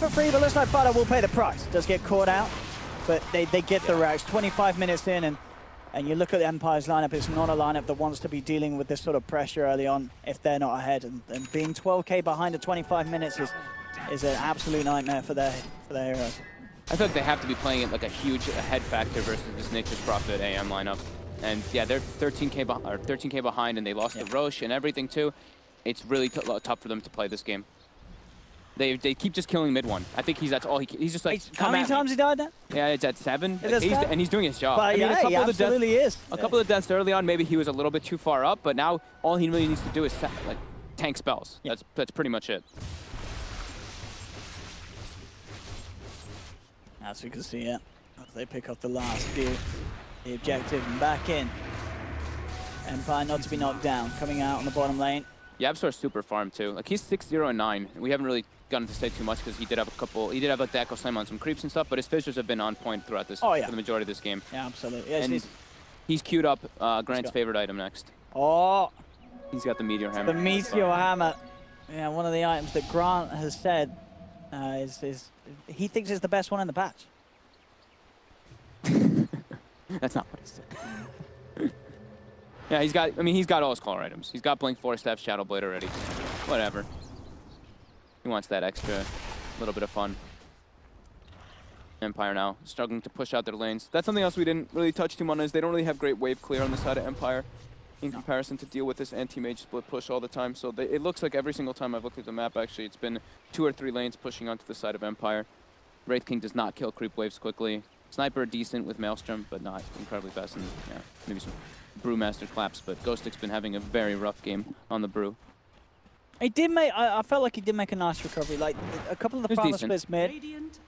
free, but looks like Fada will pay the price. Does get caught out, but they get the racks. 25 minutes in, and you look at the Empire's lineup, it's not a lineup that wants to be dealing with this sort of pressure early on if they're not ahead. And being 12k behind at 25 minutes is an absolute nightmare for their heroes. I feel like they have to be playing it like a huge head factor versus this Nature's Prophet AM lineup. And yeah, they're 13k behind, and they lost the Roche and everything too. It's really tough for them to play this game. They keep just killing mid one. I think that's all he's just like. How many times he died now? Yeah, it's at 7. And he's doing his job. But I mean, he absolutely is. A couple of deaths early on, maybe he was a little bit too far up, but now all he really needs to do is like tank spells. Yeah. That's pretty much it. As we can see it, as they pick up the last few, the objective and back in. Empire not to be knocked down, coming out on the bottom lane. Yabsor's super farm too. Like he's 6-0-9. We haven't really gotten to say too much because he did have like the Echo Slam on some creeps and stuff, but his fissures have been on point throughout this for the majority of this game. Yeah, absolutely. Yeah, and he's queued up Grant's favorite item next. Oh, he's got the Meteor Hammer. The Meteor Hammer. Yeah, one of the items that Grant has said is he thinks is the best one in the patch. That's not what he said. Yeah, he's got all his color items. He's got Blink Force Staff, Shadow Blade already. Whatever. He wants that extra little bit of fun. Empire now struggling to push out their lanes. That's something else we didn't really touch too much on, is they don't really have great wave clear on the side of Empire in comparison to deal with this anti-mage split push all the time. So it looks like every single time I've looked at the map, actually, it's been 2 or 3 lanes pushing onto the side of Empire. Wraith King does not kill creep waves quickly. Sniper decent with Maelstrom, but not incredibly fast. And yeah, maybe some Brewmaster claps, but Ghostic's been having a very rough game on the Brew. He did make, I felt like he did make a nice recovery. Like a couple of the promo splits mid,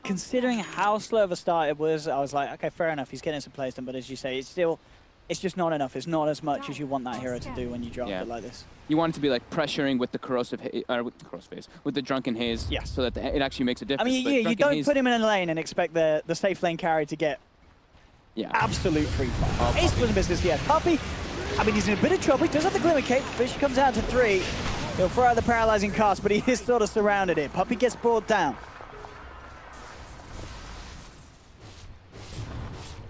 considering how slow of a start it was, I was like, okay, fair enough, he's getting some placement, but as you say, it's just not enough. It's not as much as you want that hero to do when you drop it like this. You want it to be like pressuring with the corrosive, with the drunken haze, so that it actually makes a difference. I mean, you don't put him in a lane and expect the safe lane carry to get absolute free fire. Ace was a business, Puppey, I mean, he's in a bit of trouble. He does have the Glimmer Cape. Fish comes out to 3. He'll throw out the paralyzing cast, but he is sort of surrounded it. Puppey gets brought down.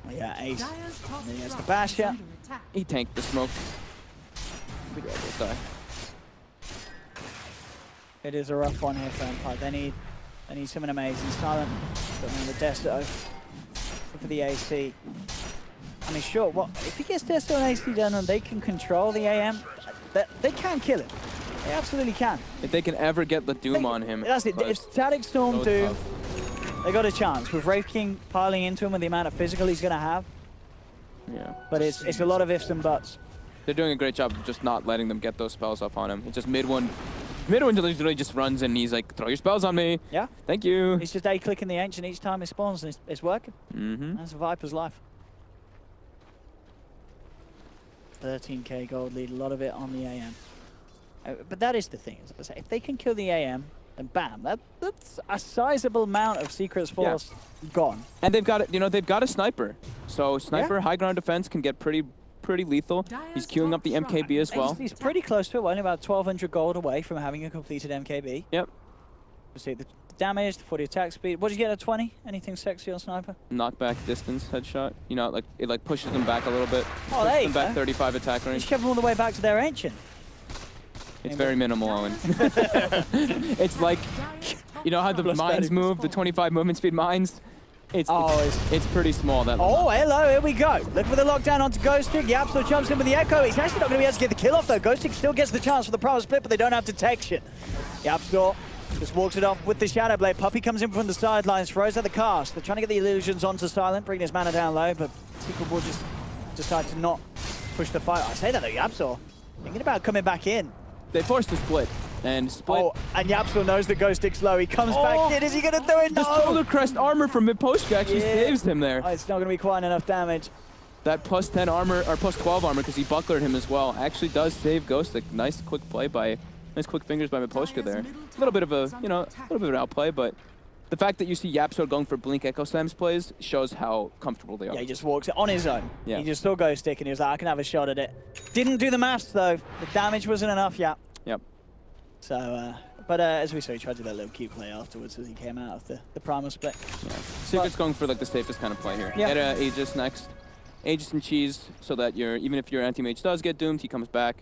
Oh, yeah, Ace. And he has the Basher. He tanked the smoke. We got this guy. It is a rough one here for Empire. They need some amazing Silent. Got the Desto for the AC. I mean, sure, if he gets Desto and AC done and they can control the AM, they can kill him. They absolutely can. If they can ever get the Doom on him. That's it. If Static Storm Doom, they got a chance. With Wraith King piling into him with the amount of physical he's going to have. Yeah. But it's a lot of ifs and buts. They're doing a great job of just not letting them get those spells off on him. It's just mid one literally just runs and he's like, throw your spells on me. Yeah. Thank you. He's just A-clicking the Ancient each time it spawns and it's working. Mm-hmm. That's a Viper's life. 13k gold lead, a lot of it on the AM. But that is the thing, as I say, if they can kill the AM, then bam, that's a sizable amount of Secret's force gone. And they've got they've got a sniper. So sniper high ground defense can get pretty lethal. He's queuing up the MKB as well. He's pretty close to it, only about 1,200 gold away from having a completed MKB. Yep. Let's see the damage, the 40 attack speed. What did you get at 20? Anything sexy on sniper? Knockback distance headshot. You know, like it pushes them back a little bit. Oh, there you go. Back 35 attack range. Shove them all the way back to their Ancient. It's very minimal, Owen. It's like, you know how the mines move, the 25 movement speed mines? It's pretty small. Hello, here we go. Look for the lockdown onto Ghostic. Yapsor jumps in with the Echo. He's actually not going to be able to get the kill off, though. Ghostic still gets the chance for the power split, but they don't have detection. Yapsor just walks it off with the Shadow Blade. Puppey comes in from the sidelines, throws out the cast. They're trying to get the illusions onto Silent, bring his mana down low, but Secret will just decide to not push the fight. I say that though, Yapsor thinking about coming back in. They forced the split. And split. Oh, and Yapsor knows that Ghostic's low. He comes back in. Is he going to do it? No! The Solar Crest armor from Miposhka actually saves him there. It's not going to be quite enough damage. That plus 10 armor, or plus 12 armor, because he bucklered him as well, actually does save Ghostic. Nice quick play by Nice quick fingers by Miposhka there. A little bit of a, you know, a little bit of an outplay, but the fact that you see YapzOr going for Blink Echo Slams plays shows how comfortable they are. Yeah, he just walks it on his own. Yeah. He just saw Ghost Stick and he was like, I can have a shot at it. Didn't do the maths though. The damage wasn't enough yet. Yep. So, but as we saw, he tried to do that little cute play afterwards as he came out of the primal split. Yeah. Secret's going for like the safest kind of play here. Yeah. Get Aegis next. Aegis and Cheese, so that even if your anti-mage does get doomed, he comes back.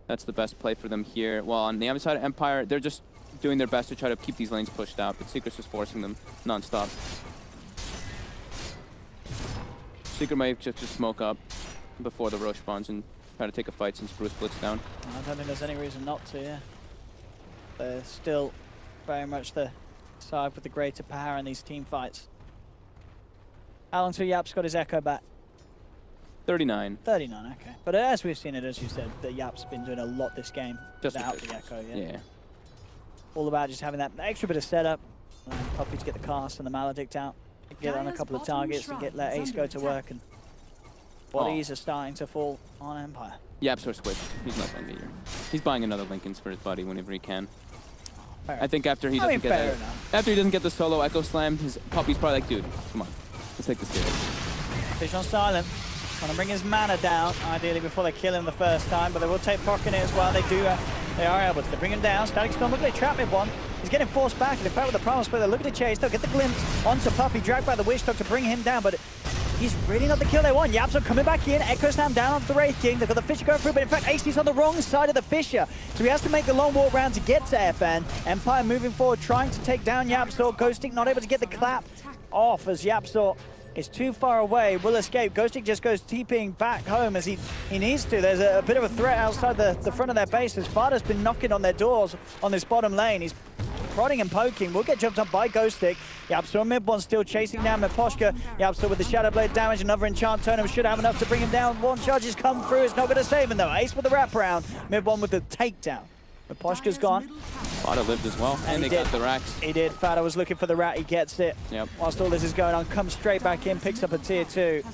That's the best play for them here. While on the other side of Empire, they're just doing their best to try to keep these lanes pushed out, but Secret's just forcing them non-stop. Secret might just smoke up before the Roche spawns and try to take a fight since Bruce splits down. I don't think there's any reason not to, yeah. They're still very much the side with the greater power in these team fights. How long till Yap's got his Echo back? 39. 39, okay. But as we've seen it, as you said, the Yap's been doing a lot this game Just without the Echo, yeah. All about just having that extra bit of setup. Puppy to get the cast and the Maledict out. Get on a couple of targets and let Ace go to work. And bodies are starting to fall on Empire. YapzOr switched. He's not playing Meteor. He's buying another Lincolns for his buddy whenever he can. I think after he doesn't get the solo Echo Slam, his Puppy's probably like, dude, come on, let's take this serious. Fish on Silent. Trying to bring his mana down, ideally before they kill him the first time, but they will take Pock in it as well. They are able to bring him down. Static Storm, look at the trap mid one. He's getting forced back, and in fact with the Primal Split, they're looking to chase. They'll get the glimpse onto Puppy, dragged by the Witch Dog to bring him down, but he's really not the kill they want. YapzOr coming back in, Echo Slam down onto the Wraith King. They've got the Fissure going through, but in fact AC's on the wrong side of the Fissure, so he has to make the long walk round to get to FN. Empire moving forward, trying to take down YapzOr. Ghostic not able to get the clap off as YapzOr is too far away, will escape. Ghostic just goes TPing back home as he needs to. There's a bit of a threat outside the front of their base as Fada's been knocking on their doors on this bottom lane. He's prodding and poking, will get jumped up by Ghostic. YapzOr mid one still chasing down Miposhka. YapzOr with the Shadow Blade damage, another enchant turn him, should have enough to bring him down. One charge has come through, it's not going to save him though. Ace with the wraparound, mid one with the takedown. Miposhka's gone. Fada lived as well, and they got the racks. He did. Fada was looking for the rat, he gets it. Yep. Whilst all this is going on, comes straight back in, picks up a tier 2,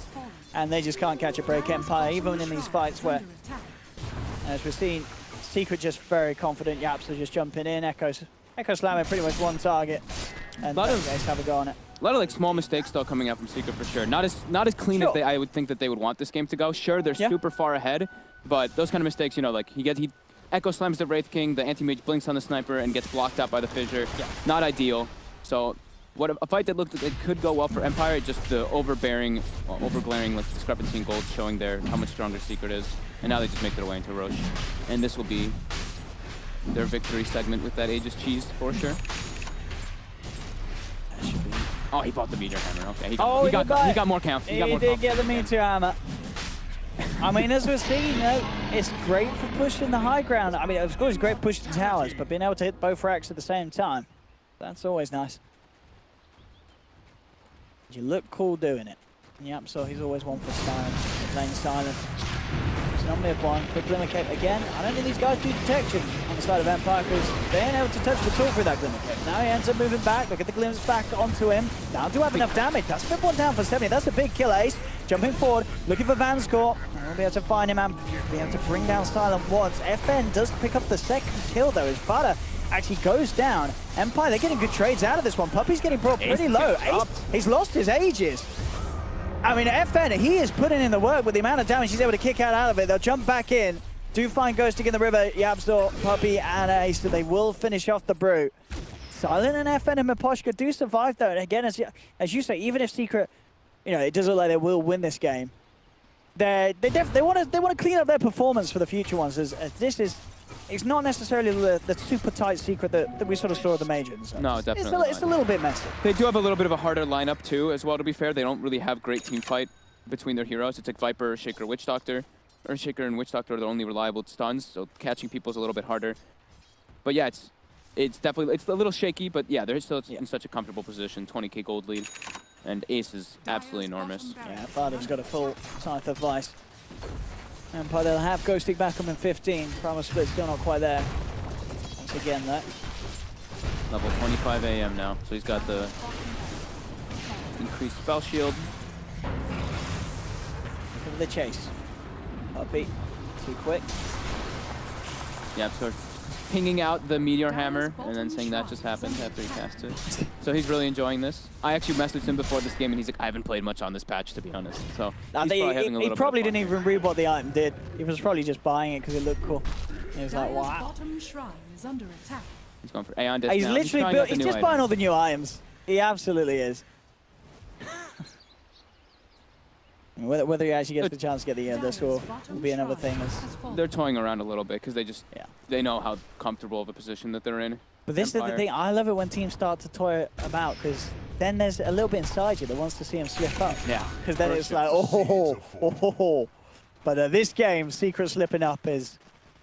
and they just can't catch a break. Empire, even in these fights where, as we've seen, Secret just very confident. YapzOr just jumping in, Echo slamming pretty much one target, and guys have a go on it. A lot of like small mistakes still coming out from Secret for sure. Not as clean as I would think that they would want this game to go. Sure, they're super far ahead, but those kind of mistakes, you know, like he Echo slams the Wraith King, the anti-mage blinks on the sniper and gets blocked out by the Fissure. Yeah. Not ideal. So a fight that looked like it could go well for Empire, just the overglaring like discrepancy in gold showing there how much stronger Secret is. And now they just make their way into Roche. And this will be their victory segment with that Aegis Cheese for sure. Oh, he bought the Meteor Hammer. Okay, he got more counts. He did get the Meteor Hammer. I mean, as we're seeing, it's great for pushing the high ground. I mean, of course, it's great pushing towers, but being able to hit both racks at the same time, that's always nice. You look cool doing it. Yep, so he's always one for Silent, playing Silent. It's not mid one, quick Glimmer Cape again. I don't think these guys do detection on the side of Empire because they ain't able to touch the tool through that Glimmer Cape. Now he ends up moving back, look at the glimpse back onto him. Now do have enough damage, that's mid one down for 70, that's a big kill. Ace jumping forward, looking for Vanscore. We'll be able to find him and be able to bring down Silent once. FN does pick up the second kill though as Fada actually goes down. Empire, they're getting good trades out of this one. Puppy's getting brought pretty low. Ace, he's lost his Aegis. I mean, FN, he is putting in the work with the amount of damage he's able to kick out of it. They'll jump back in, do find Ghostic in the river. YapzOr, Puppy, and Ace, so they will finish off the Brute. Silent and FN and Miposhka do survive though, and again, as you say, even if Secret, you know, it does look like they will win this game, they want to clean up their performance for the future ones, as this is, it's not necessarily the super tight Secret that we sort of saw at the majors. So no, definitely it's a little bit messy. They do have a little bit of a harder lineup too, as well, to be fair. They don't really have great team fight between their heroes. It's like Viper, Shaker, Witch Doctor. Or Shaker and Witch Doctor are the only reliable stuns, so catching people is a little bit harder. But yeah, it's definitely, it's a little shaky, but yeah, they're still in such a comfortable position, 20k gold lead. And Ace is absolutely enormous. Yeah, Fada's got a full Scythe of Vice. Empire, they'll have Ghostic back up in 15. Primal Split still not quite there. Once again, though. Level 25 AM now, so he's got the increased spell shield. Look at the chase. Puppy, too quick. Yeah, so pinging out the Meteor Hammer and then saying that just happened after he cast it. So he's really enjoying this. I actually messaged him before this game and he's like, I haven't played much on this patch, to be honest. So he's probably having a little bit of fun. He probably didn't even read what the item did. He was probably just buying it because it looked cool. He was like, wow. He's going for Aeon Disc He's now. literally built, he's just buying all the new items. He absolutely is. Whether he actually gets the chance to get the this will be another thing. They're toying around a little bit because they know how comfortable of a position that they're in. But this is the thing. I love it when teams start to toy about because then there's a little bit inside you that wants to see him slip up. Yeah. Because then it's like, oh. But this game, Secret slipping up is.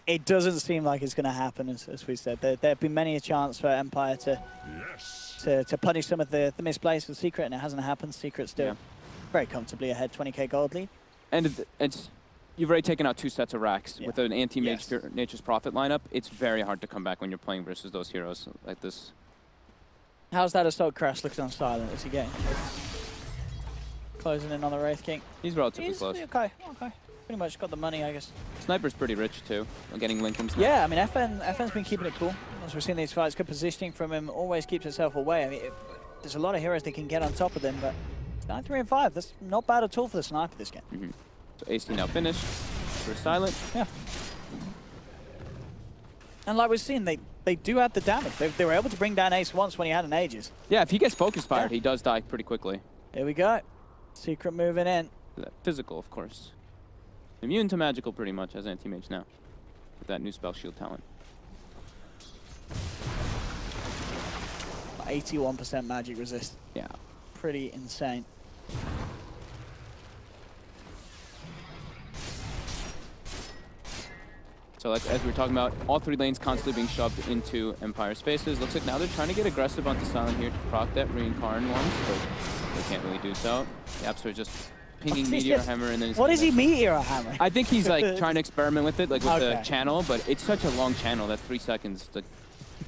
It doesn't seem like it's going to happen, as we said. There have been many a chance for Empire to punish some of the misplays for Secret, and it hasn't happened. Secret still very comfortably ahead, 20k gold lead. And you've already taken out 2 sets of racks. With an anti-mage Nature's Prophet lineup. It's very hard to come back when you're playing versus those heroes like this. How's that Assault Crash looking on silent? Is he getting closing in on the Wraith King? He's relatively close. Okay. Pretty much got the money, I guess. Sniper's pretty rich too, getting Lincoln's. Yeah, I mean, FN's been keeping it cool. As we've seen these fights, good positioning from him, always keeps himself away. I mean, there's a lot of heroes that can get on top of them, but 9-3 and 5, that's not bad at all for the Sniper this game. So AC now finished for Silent. Yeah. And like we've seen, they do add the damage. They were able to bring down Ace once when he had an Aegis. Yeah, if he gets focus fired, he does die pretty quickly. Here we go. Secret moving in. Physical, of course. Immune to magical pretty much as anti-mage now. With that new spell shield talent. 81% magic resist. Yeah. Pretty insane. So like, as we were talking about, all 3 lanes constantly being shoved into Empire's faces. Looks like now they're trying to get aggressive onto Silent here to proc that Reincarn once, but they can't really do so. Yapster just pinging Meteor Hammer and then... What is he Meteor Hammer? I think he's like trying to experiment with it, like with the channel, but it's such a long channel, that's 3 seconds. Like,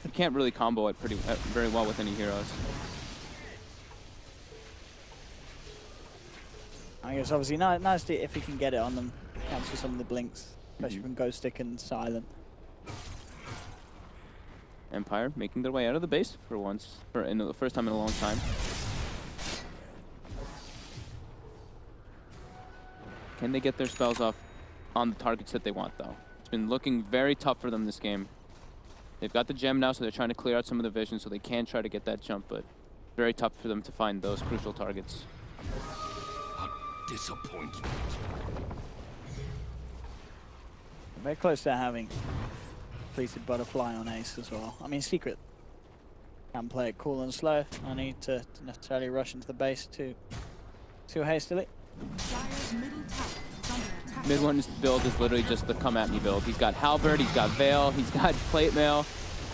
you can't really combo it very well with any heroes. I guess obviously nice if he can get it on them, cancel some of the blinks, especially from Ghost Stick and Silent. Empire making their way out of the base for once, in the first time in a long time. Can they get their spells off on the targets that they want, though? It's been looking very tough for them this game. They've got the gem now, so they're trying to clear out some of the vision so they can try to get that jump, but very tough for them to find those crucial targets. A disappointment. Very close to having Fleeted Butterfly on Ace as well. I mean, Secret can play it cool and slow. I need to necessarily rush into the base too hastily. Mid one's build is literally just the come at me build. He's got Halberd, he's got Veil, he's got Plate Mail.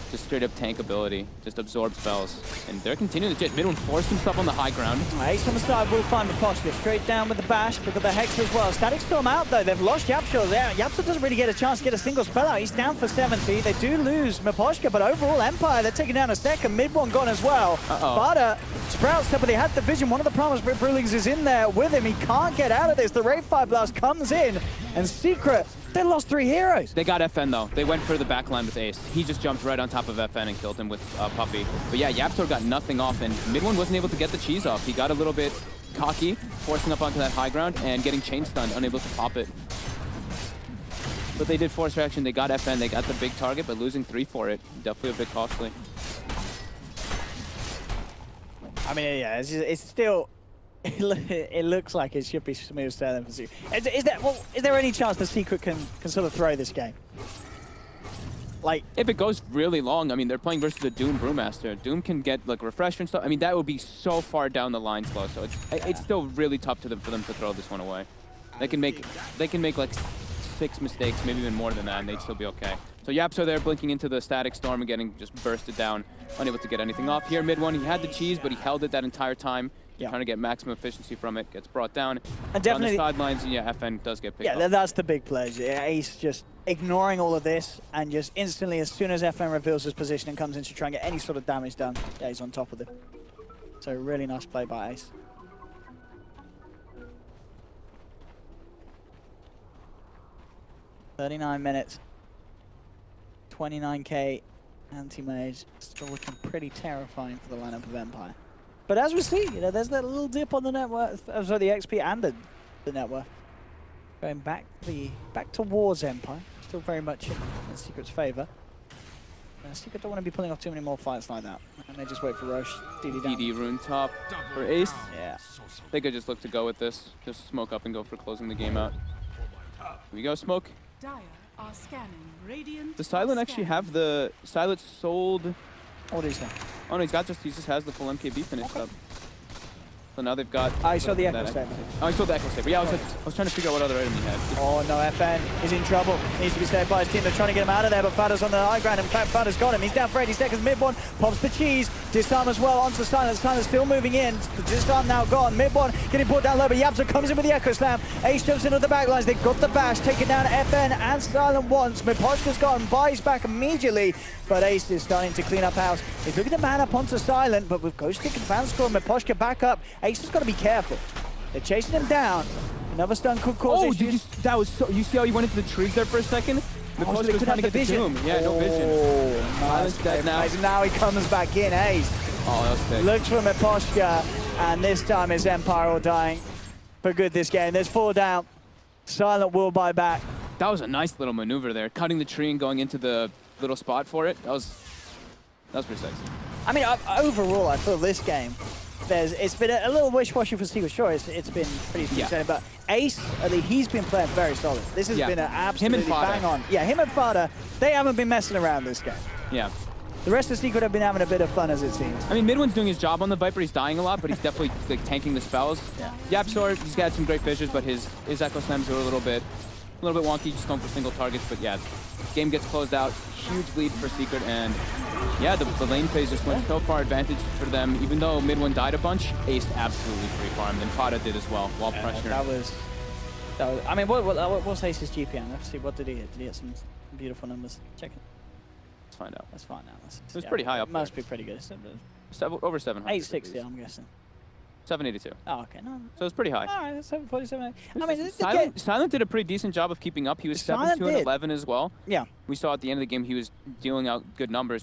Just straight up tank ability, just absorb spells. And they're continuing to mid one forced himself on the high ground. Ace on the side will find Miposhka straight down with the bash. They've got the Hex as well. Static Storm out though, they've lost Yapshaw there. Yapshaw doesn't really get a chance to get a single spell out. He's down for 70. They do lose Miposhka, but overall Empire, they're taking down a second. Mid one gone as well. Vada sprouts up, but he had the vision. One of the Promise Brewlings is in there with him. He can't get out of this. The Rave Fire Blast comes in, and Secret, they lost 3 heroes. They got FN though. They went for the backline with Ace. He just jumped right on top of FN and killed him with Puppy. But yeah, Yapstor got nothing off, and mid one wasn't able to get the cheese off. He got a little bit cocky, forcing up onto that high ground and getting chain stunned, unable to pop it. But they did force reaction. They got FN. They got the big target, but losing 3 for it, definitely a bit costly. I mean, yeah, it's still. It looks like it should be smooth sailing for Secret. Is there any chance the Secret can sort of throw this game? Like, if it goes really long, I mean, they're playing versus a Doom Brewmaster. Doom can get like refresher and stuff. I mean, that would be so far down the line slow. So it's still really tough for them to throw this one away. They can make like 6 mistakes, maybe even more than that, and they'd still be okay. So Yapso there blinking into the Static Storm and getting just bursted down, unable to get anything off. Here mid one, he had the cheese, but he held it that entire time. Trying to get maximum efficiency from it, gets brought down. And definitely on the sidelines, and yeah, FN does get picked up. Yeah, that's the big play. Ace just ignoring all of this, and just instantly, as soon as FN reveals his position and comes in to try and get any sort of damage done, yeah, he's on top of it. So really nice play by Ace. $39 minutes. 29k anti-mage. Still looking pretty terrifying for the lineup of Empire. But as we see, you know, there's that little dip on the net worth, sorry, the XP and the net worth. Going back towards Empire. Still very much in Secret's favour. Secret don't want to be pulling off too many more fights like that. And they just wait for Roche. DD rune top for Ace. Yeah. They could just look to go with this. Just smoke up and go for closing the game out. Here we go, smoke. Does Silent actually have the Silent sold? What is that? Oh no, he just has the full MKB finished up. So now they've got. I saw the Echo Saber. Oh, he sold the Echo Saber. Yeah, I was trying to figure out what other item he had. Oh no, FN is in trouble. Needs to be saved by his team. They're trying to get him out of there, but Fada's on the high ground. In fact, Fada's got him. He's down for 80 seconds. Mid one pops the cheese. Disarm as well onto Silence. Silence still moving in. The Disarm now gone. Mid one getting put down low, but Yapsa comes in with the Echo Slam. Ace jumps into the backlines. They've got the bash. Taking down FN and Silent once. Miposhka's gone. Buys back immediately. But Ace is starting to clean up house. He's looking to man up onto Silent, but with Ghost Kick and Fan Score, Miposhka back up. Ace has got to be careful. They're chasing him down. Another stun could cause issues. That was so. You see how he went into the trees there for a second? Miposhka was trying to get the Doom. Yeah, no vision. Silent's dead now. Now he comes back in. Ace. Oh, that was sick. Looks for Miposhka, and this time it's Empire all dying for good this game. There's 4 down. Silent will buy back. That was a nice little maneuver there, cutting the tree and going into the little spot for it. That was pretty sexy. I mean, overall, I feel this game, it's been a little wish-washy for Secret. Sure, it's been pretty exciting, but Ace, he's been playing very solid. This has been an absolutely bang on. Yeah, him and Fada, they haven't been messing around this game. Yeah. The rest of Secret have been having a bit of fun, as it seems. I mean, Midwin's doing his job on the Viper. He's dying a lot, but he's definitely like tanking the spells. Yeah. Yapsor, he's got some great fishes, but his Echo Slams are a little bit wonky, just going for single targets. But yeah, game gets closed out. Huge lead for Secret, and yeah, the lane phase just went so far advantage for them. Even though Midwin died a bunch, Ace absolutely free farmed, and Fada did as well while pressuring. That was. I mean, what's Ace's GPM? Let's see. What did he hit? Did he hit some beautiful numbers? Check it. Let's find out. Let's find out. It was pretty high up. Must be pretty good. Over 700. 860, I'm guessing. 782. Oh, okay. No. So it's pretty high. All right, 747. I mean, Silent did a pretty decent job of keeping up. He was 7-2 and 11 as well. Yeah. We saw at the end of the game he was dealing out good numbers.